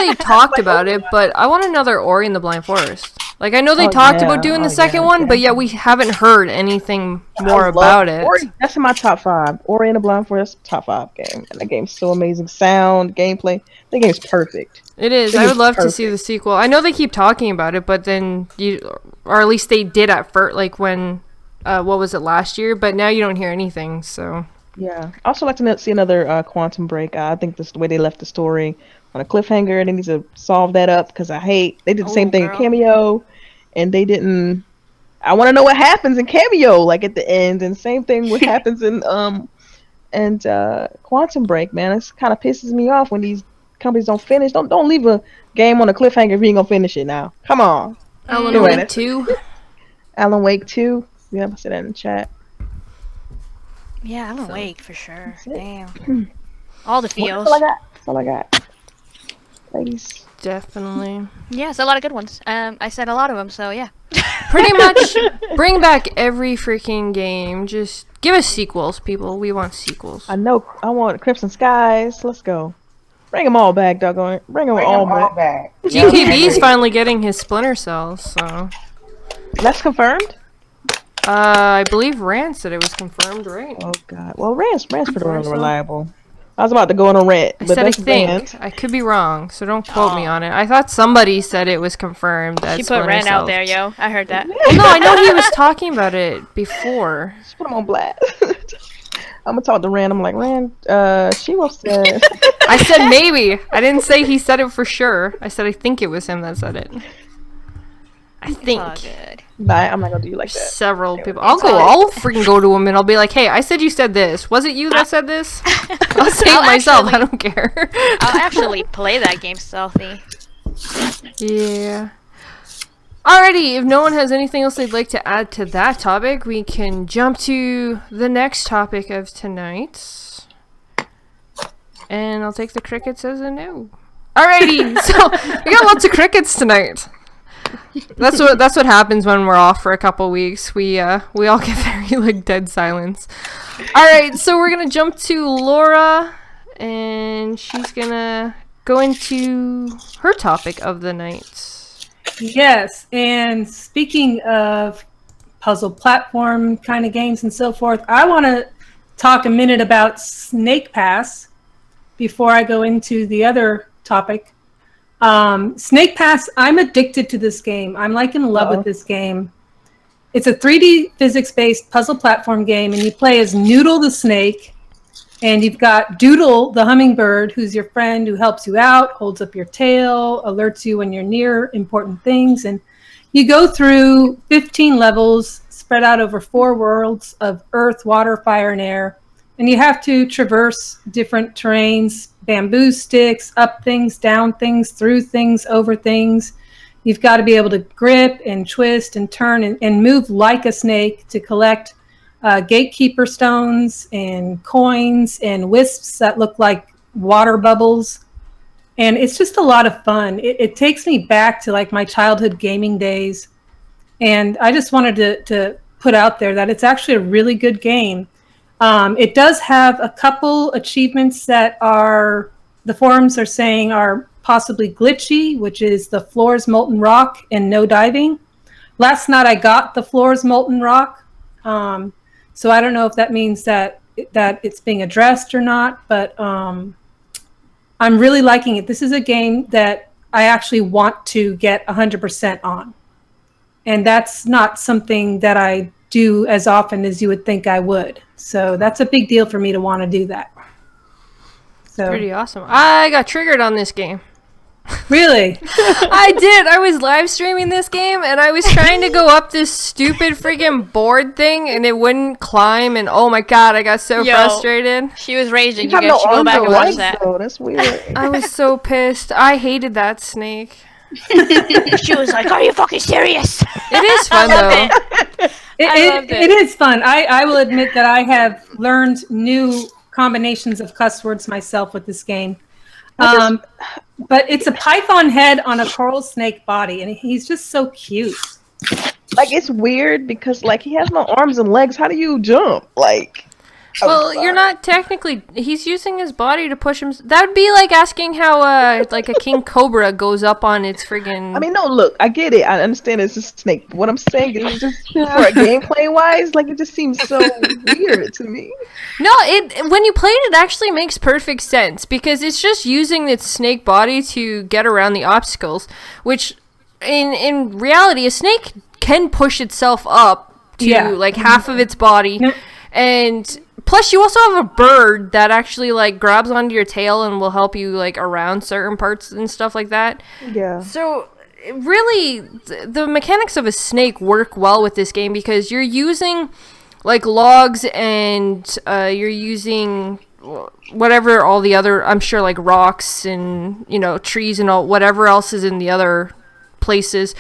they talked about it, but I want another Ori in the Blind Forest. Like I know they talked about doing the second one, but yet we haven't heard anything more about it. Ori, that's in my top 5. Ori and the Blind Forest, top 5 game, and that game's so amazing. Sound, gameplay, that game's perfect. It is. I would love to see the sequel. I know they keep talking about it, but then or at least they did at first, like when, what was it, last year? But now you don't hear anything. So yeah, I also like to see another Quantum Break. I think this the way they left the story on a cliffhanger. They need to solve that up because they did the same thing in Cameo, and they didn't. I want to know what happens in Cameo, like at the end, and same thing what happens in Quantum Break. Man, it kind of pisses me off when these companies don't finish. Don't leave a game on a cliffhanger if you ain't gonna finish it now. Come on. Alan Wake 2. Alan Wake 2. Yeah, I said that in the chat. Yeah, Alan Wake for sure. Damn. All the feels. That's all I got. Ladies. Definitely. Yeah, it's a lot of good ones. I said a lot of them, so yeah. Pretty much bring back every freaking game. Just give us sequels, people. We want sequels. I know. I want Crimson Skies. Let's go. Bring them all back, doggone it. Bring them all back. GTV's finally getting his Splinter Cells, so. That's confirmed? I believe Rand said it was confirmed, right? Oh, God. Well, Rand's pretty reliable. I was about to go on a rant, I but said I that's think. Rand. I could be wrong, so don't quote me on it. I thought somebody said it was confirmed that She put Rand out there, yo. I heard that. Well, no, I know he was talking about it before. Just put him on blast. I'm gonna talk to Rand. I'm like, Rand, SheWulf said. I said maybe. I didn't say he said it for sure. I said I think it was him that said it. I think. Oh, good. Nah, I'm not gonna do you like that. Several people. I'll freaking go to him and I'll be like, hey, I said you said this. Was it you that said this? I'll say it myself. I don't care. I'll actually play that game stealthy. Yeah. Alrighty, if no one has anything else they'd like to add to that topic, we can jump to the next topic of tonight. And I'll take the crickets as a no. Alrighty, so we got lots of crickets tonight. That's what happens when we're off for a couple weeks. We all get very like dead silence. Alright, so we're gonna jump to Laura, and she's gonna go into her topic of the night. Yes, and speaking of puzzle platform kind of games and so forth, I want to talk a minute about Snake Pass before I go into the other topic. Snake Pass, I'm addicted to this game. I'm like in love with this game. It's a 3D physics-based puzzle platform game, and you play as Noodle the snake, and you've got Doodle the hummingbird, who's your friend who helps you out, holds up your tail, alerts you when you're near important things, and you go through 15 levels spread out over 4 worlds of earth, water, fire, and air, and you have to traverse different terrains, bamboo sticks, up things, down things, through things, over things. You've got to be able to grip and twist and turn and move like a snake to collect gatekeeper stones and coins and wisps that look like water bubbles. And it's just a lot of fun. It takes me back to like my childhood gaming days. And I just wanted to put out there that it's actually a really good game. It does have a couple achievements that the forums are saying are possibly glitchy, which is the floor's molten rock and no diving. Last night I got the floor's molten rock. So I don't know if that means that it's being addressed or not, but I'm really liking it. This is a game that I actually want to get 100% on. And that's not something that I do as often as you would think I would. So that's a big deal for me to want to do that. So Pretty awesome. I got triggered on this game. Really? I did. I was live streaming this game and I was trying to go up this stupid freaking board thing and it wouldn't climb and oh my god, I got so frustrated. She was raging. You You have guys no should go back arms and or watch legs, that. though. That's weird. I was so pissed. I hated that snake. She was like, "Are you fucking serious?" It is fun though. It is fun. I will admit that I have learned new combinations of cuss words myself with this game. But it's a python head on a coral snake body, and he's just so cute. Like, it's weird because, like, he has no arms and legs. How do you jump? Like, Well, you're not technically. He's using his body to push him. That would be like asking how, like a king cobra goes up on its friggin'. I mean, no, look, I get it. I understand it's a snake. But what I'm saying is just for a gameplay wise, like, it just seems so weird to me. No, when you play it, it actually makes perfect sense because it's just using its snake body to get around the obstacles, which in reality, a snake can push itself up to like half of its body, and plus you also have a bird that actually like grabs onto your tail and will help you like around certain parts and stuff like that. Yeah. So really, the mechanics of a snake work well with this game because you're using like logs and you're using whatever all the other, I'm sure, like rocks and, you know, trees and all whatever else is in the other places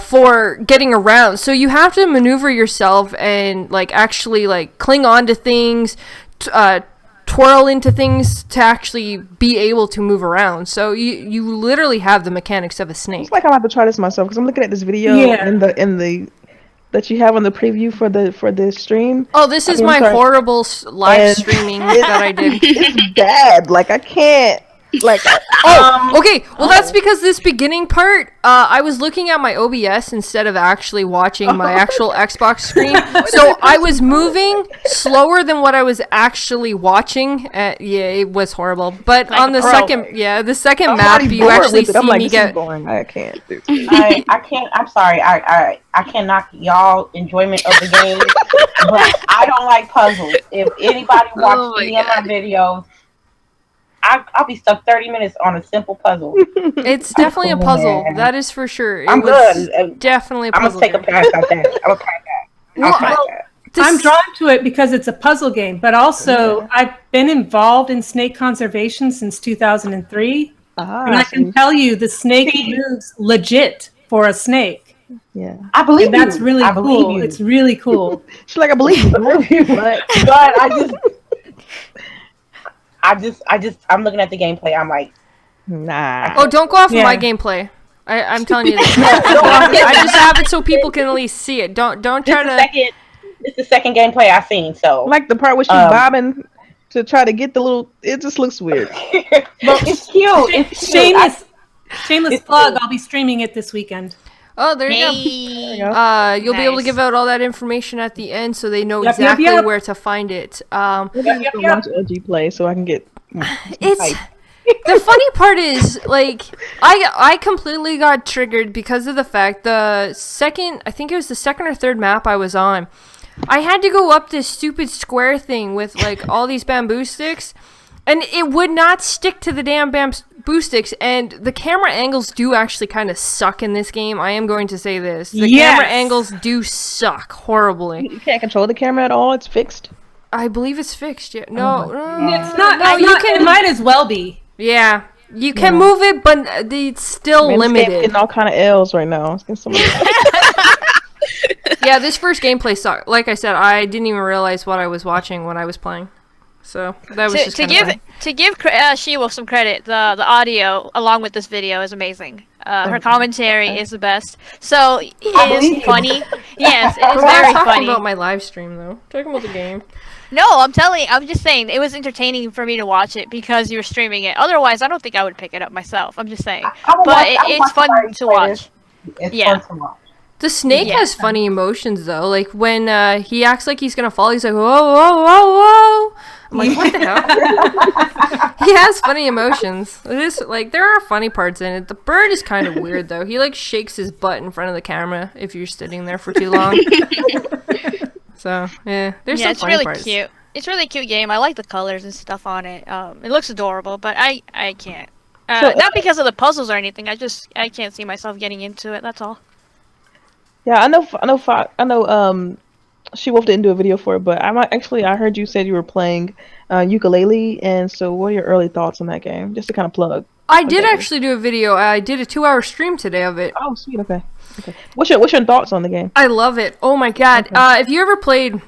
for getting around. So you have to maneuver yourself and like actually like cling on to things, twirl into things to actually be able to move around. So you literally have the mechanics of a snake. It's like I'm about to try this myself because I'm looking at this video in the that you have on the preview for the stream. Oh, this is my horrible live streaming that I did. It's bad. Like, I can't. Like, okay. Well, that's because this beginning part, I was looking at my OBS instead of actually watching my actual Xbox screen. So I was moving slower than what I was actually watching. Yeah, it was horrible. But like on the second map, you actually see me get. Boring. I can't. Dude. I can't. I'm sorry. I can't knock y'all enjoyment of the game, but I don't like puzzles. If anybody watches any of my videos, I'll be stuck 30 minutes on a simple puzzle. It's definitely a puzzle. That is for sure. I'm good. Definitely a puzzle. I'm going to take a pass at that. I'm going to pass that. I'm drawn to it because it's a puzzle game, but also I've been involved in snake conservation since 2003. And I can tell you the snake moves legit for a snake. Yeah. I believe and that's really cool. It's really cool. She's like, I believe you. but I'm looking at the gameplay. I'm like, nah. Oh, don't go off of my gameplay. I'm telling you this. I just have it so people can at least see it. Don't try to. It's the second gameplay I've seen. So like the part where she's bobbing to try to get the little. It just looks weird. But it's cute. It's cute. Shameless plug. I'll be streaming it this weekend. Oh, there you go. You'll be able to give out all that information at the end, so they know exactly where to find it. Watch LG play, so I can get. It's the funny part is like I completely got triggered because of the fact I think it was the second or third map I was on. I had to go up this stupid square thing with like all these bamboo sticks. And it would not stick to the damn bamboo sticks, and the camera angles do actually kind of suck in this game. I am going to say this. The camera angles do suck horribly. You can't control the camera at all? It's fixed? I believe it's fixed. Yeah. No, It's not. No, You can. It might as well be. Yeah, you can move it, but it's still Man, this game's limited. getting all kind of L's right now. It's getting so many Yeah, this first gameplay sucked. Like I said, I didn't even realize what I was watching when I was playing. So that was just to kind of fun. give SheWulf some credit. The audio along with this video is amazing. Her commentary is the best. So it is funny. Yes, it is We're very not talking funny. about my live stream though. Talking about the game. No, I'm just saying it was entertaining for me to watch it because you were streaming it. Otherwise, I don't think I would pick it up myself. I'm just saying. But it's fun to watch. It's Yeah. fun to watch. The snake Yeah. has funny emotions though. Like when he acts like he's gonna fall, he's like, whoa, whoa, whoa, whoa. I'm like, what the hell? He has funny emotions. It is like there are funny parts in it. The bird is kind of weird though. He like shakes his butt in front of the camera if you're sitting there for too long. So yeah, there's some It's funny really parts. cute. It's a really cute game. I like the colors and stuff on it. It looks adorable, but I can't. Not because of the puzzles or anything. I can't see myself getting into it. That's all. Yeah, I know. SheWulf didn't do a video for it, but I heard you said you were playing Yooka-Laylee, and so what are your early thoughts on that game? Just to kind of plug. I did actually do a video. I did a 2-hour stream today of it. Oh, sweet. Okay. What's your thoughts on the game? I love it. Oh my god. If you ever played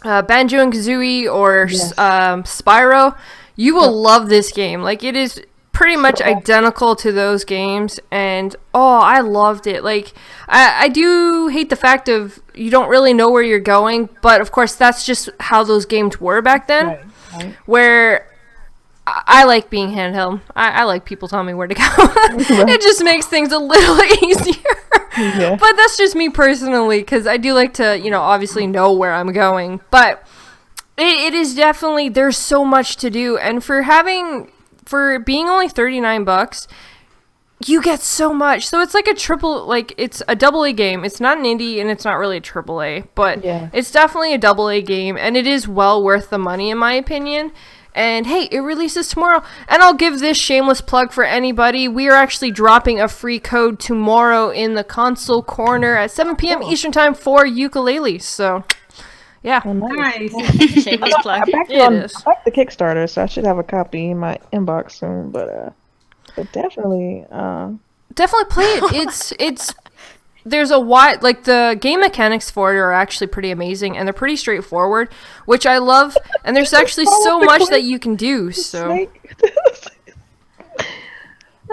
Banjo and Kazooie or Spyro, you will love this game. Like it is pretty much identical to those games, and I loved it. Like I do hate the fact of you don't really know where you're going, but of course that's just how those games were back then. Right. Where I like being handheld. I like people telling me where to go. It just makes things a little easier. Yeah. But that's just me personally, because I do like to, obviously know where I'm going. But it is definitely, there's so much to do. And for being only $39, you get so much. So it's like it's a AA game. It's not an indie and it's not really a AAA, but it's definitely a AA game. And it is well worth the money in my opinion. And hey, it releases tomorrow. And I'll give this shameless plug for anybody. We are actually dropping a free code tomorrow in the console corner at 7 p.m. Eastern time for Yooka-Laylee. So, yeah. Oh, nice. Shameless plug. It is. I like the Kickstarter, so I should have a copy in my inbox soon. But definitely, definitely play it. It's there's a wide, like, the game mechanics for it are actually pretty amazing, and they're pretty straightforward, which I love, and there's actually so much that you can do, so.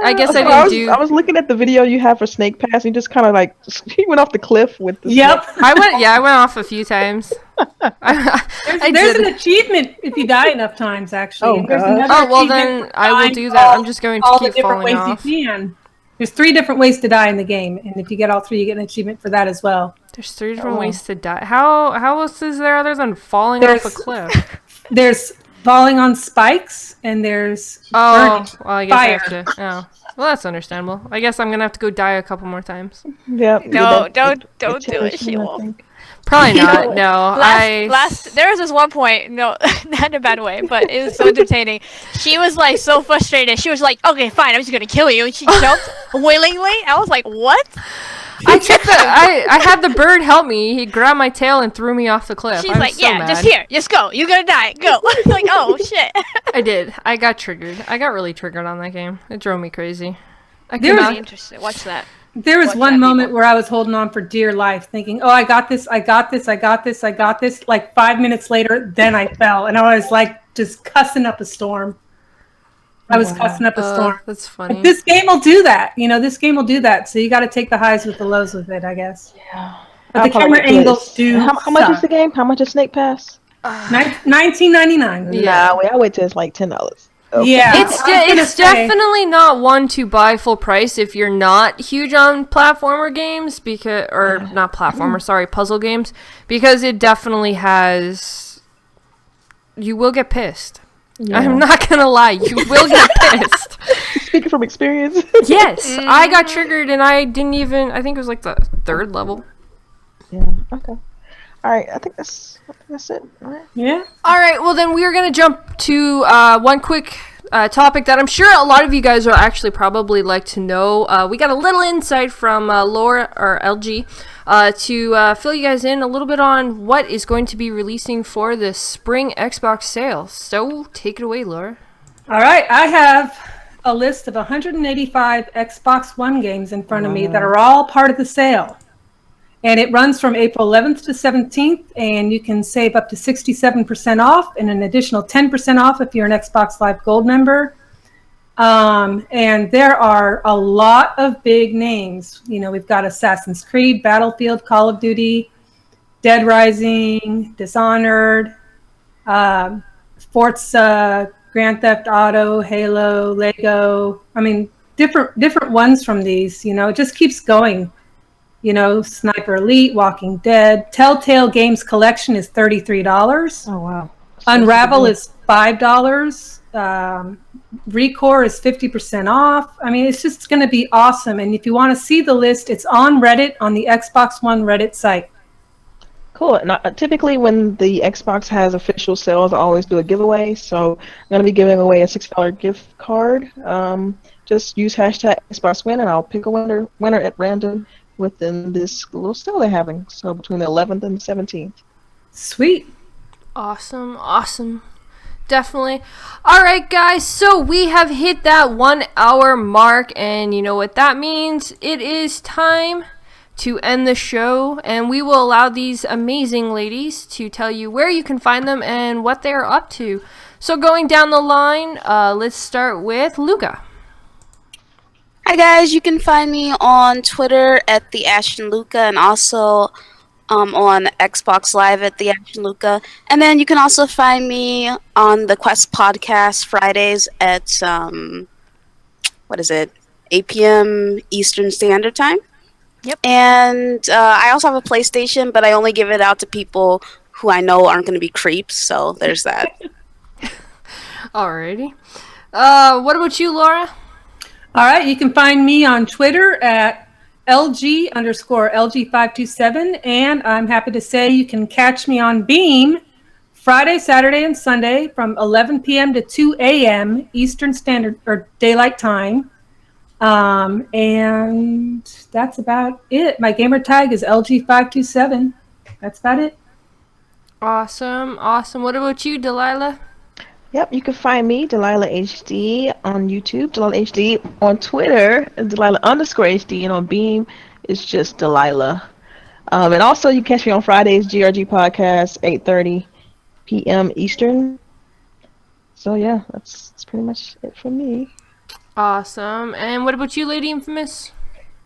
I guess I was looking at the video you have for Snake Pass, and you just kind of like, he went off the cliff with the Yep. I went off a few times. There's an achievement if you die enough times, actually. Oh, And there's God. another Oh, well achievement then for I will dying do that. I'm just going to all the keep different falling ways off. you can. There's 3 different ways to die in the game, and if you get all 3, you get an achievement for that as well. There's 3 different ways to die. How else is there other than falling off a cliff? There's falling on spikes, and there's burning. Well, I guess Fire. I have to. Oh, well, that's understandable. I guess I'm gonna have to go die a couple more times. Yep. No, don't do it, SheWulf. Probably not. No, There was this one point, no, not in a bad way, but it was so entertaining. She was like so frustrated. She was like, "Okay, fine, I'm just gonna kill you," and she jumped willingly. I was like, "What?" I had the bird help me. He grabbed my tail and threw me off the cliff. She's I'm like, so "Yeah, mad. just here, just go. You're gonna die. Go." Like, oh shit. I did. I got triggered. I got really triggered on that game. It drove me crazy. There was- Really interesting. Watch that. There was Watch one that, moment people. where I was holding on for dear life, thinking, "Oh, I got this, I got this, I got this, I got this." Like 5 minutes later, then I fell, and I was like just cussing up a storm. I was cussing up a storm. That's funny. But this game will do that. This game will do that. So you got to take the highs with the lows with it, I guess. Yeah. But the camera angles do. How much is the game? How much is Snake Pass? $19.99. Yeah. Nah, I wait till it's like $10. Yeah, It's definitely not one to buy full price if you're not huge on platformer games not platformer, sorry, puzzle games, because it definitely has. You will get pissed. Yeah. I'm not gonna lie, you will get pissed. Speaking from experience. Yes, I got triggered and I didn't even. I think it was like the 3rd level. Yeah. Okay. All right. I think that's it. All right. Yeah. All right, well then we are gonna jump to one quick topic that I'm sure a lot of you guys will actually probably like to know. We got a little insight from Laura, or LG, to fill you guys in a little bit on what is going to be releasing for the spring Xbox sale. So take it away, Laura. All right, I have a list of 185 Xbox One games in front of me that are all part of the sale. And it runs from April 11th to 17th, and you can save up to 67% off and an additional 10% off if you're an Xbox Live Gold member. And there are a lot of big names. You know, we've got Assassin's Creed, Battlefield, Call of Duty, Dead Rising, Dishonored, Forza, Grand Theft Auto, Halo, Lego. I mean, different ones from these. You know, it just keeps going. You know, Sniper Elite, Walking Dead. Telltale Games Collection is $33. Oh, wow. Unravel is $5. Recore is 50% off. I mean, it's just going to be awesome. And if you want to see the list, it's on Reddit, on the Xbox One Reddit site. Cool. Now, typically, when the Xbox has official sales, I always do a giveaway. So I'm going to be giving away a $6 gift card. Just use hashtag XboxWin, and I'll pick a winner at random within this little sale they're having. So between the 11th and the 17th. Sweet. Awesome. Definitely. All right, guys. So we have hit that 1 hour mark, and you know what that means. It is time to end the show, and we will allow these amazing ladies to tell you where you can find them and what they are up to. So going down the line, let's start with Luca. Hi guys, you can find me on Twitter at the Ashton Luca, and also on Xbox Live at the Ashton Luca. And then you can also find me on the Quest Podcast Fridays at 8 p.m. Eastern Standard Time. Yep. And I also have a PlayStation, but I only give it out to people who I know aren't going to be creeps. So there's that. Alrighty. What about you, Laura? All right, you can find me on Twitter at LG_LG527, and I'm happy to say you can catch me on Beam Friday, Saturday, and Sunday from 11 p.m. to 2 a.m. Eastern Standard or Daylight Time. And that's about it. My gamer tag is LG527. That's about it. Awesome. What about you, Delilah? Yep, you can find me, Delilah HD, on YouTube, Delilah HD, on Twitter, Delilah_HD, and on Beam, it's just Delilah. And also, you can catch me on Fridays, GRG Podcast, 8:30 p.m. Eastern. So, yeah, that's pretty much it from me. Awesome. And what about you, Lady Infamous?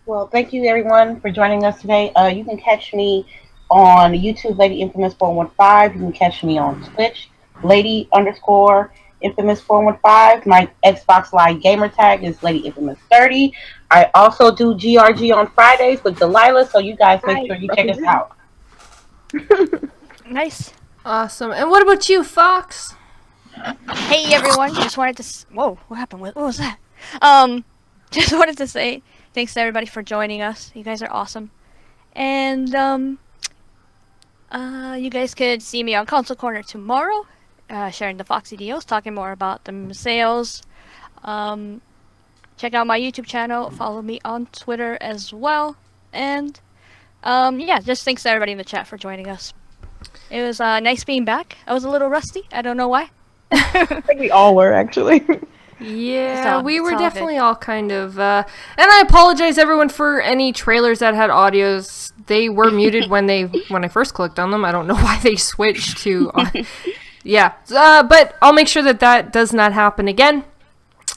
Well, thank you, everyone, for joining us today. You can catch me on YouTube, Lady Infamous 415. You can catch me on Twitch, Lady_Infamous 415. My Xbox Live gamer tag is Lady Infamous 30. I also do GRG on Fridays with Delilah, so you guys make sure you check us out. Nice. Awesome. And what about you, Fox? Hey everyone, just wanted to whoa, what happened? What was that? Just wanted to say thanks to everybody for joining us. You guys are awesome. And you guys could see me on Console Corner tomorrow, sharing the Foxy deals, talking more about the sales. Check out my YouTube channel, follow me on Twitter as well. And yeah, just thanks to everybody in the chat for joining us. It was nice being back. I was a little rusty. I don't know why. I think we all were, actually. Yeah, we were definitely all kind of, and I apologize everyone for any trailers that had audios. They were muted when I first clicked on them. I don't know why they switched to, yeah, but I'll make sure that does not happen again.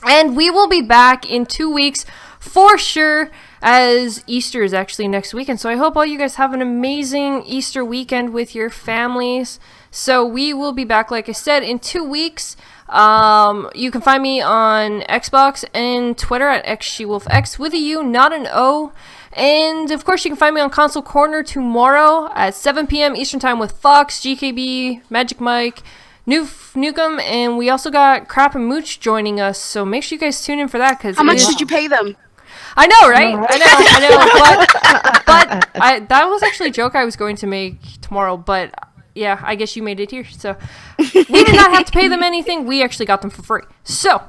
And we will be back in 2 weeks for sure, as Easter is actually next weekend. So I hope all you guys have an amazing Easter weekend with your families. So we will be back, like I said, in 2 weeks. You can find me on Xbox and Twitter at xSHEWULFx with a U, not an O. And of course, you can find me on Console Corner tomorrow at 7 p.m. Eastern Time with Fox, GKB, Magic Mike, Nukem, and we also got Crap and Mooch joining us. So make sure you guys tune in for that. How much did you pay them? I know, right? I know. But that was actually a joke I was going to make tomorrow, but yeah, I guess you made it here. So we did not have to pay them anything. We actually got them for free. So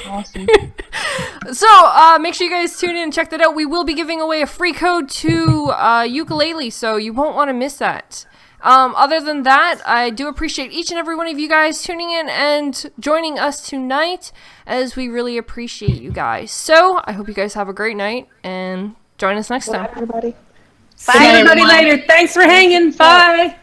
Awesome. So, make sure you guys tune in and check that out. We will be giving away a free code to Yooka-Laylee, so you won't want to miss that. Other than that, I do appreciate each and every one of you guys tuning in and joining us tonight, as we really appreciate you guys. So, I hope you guys have a great night, and join us next time. Bye, everybody. See everybody later. Thanks for hanging. Bye.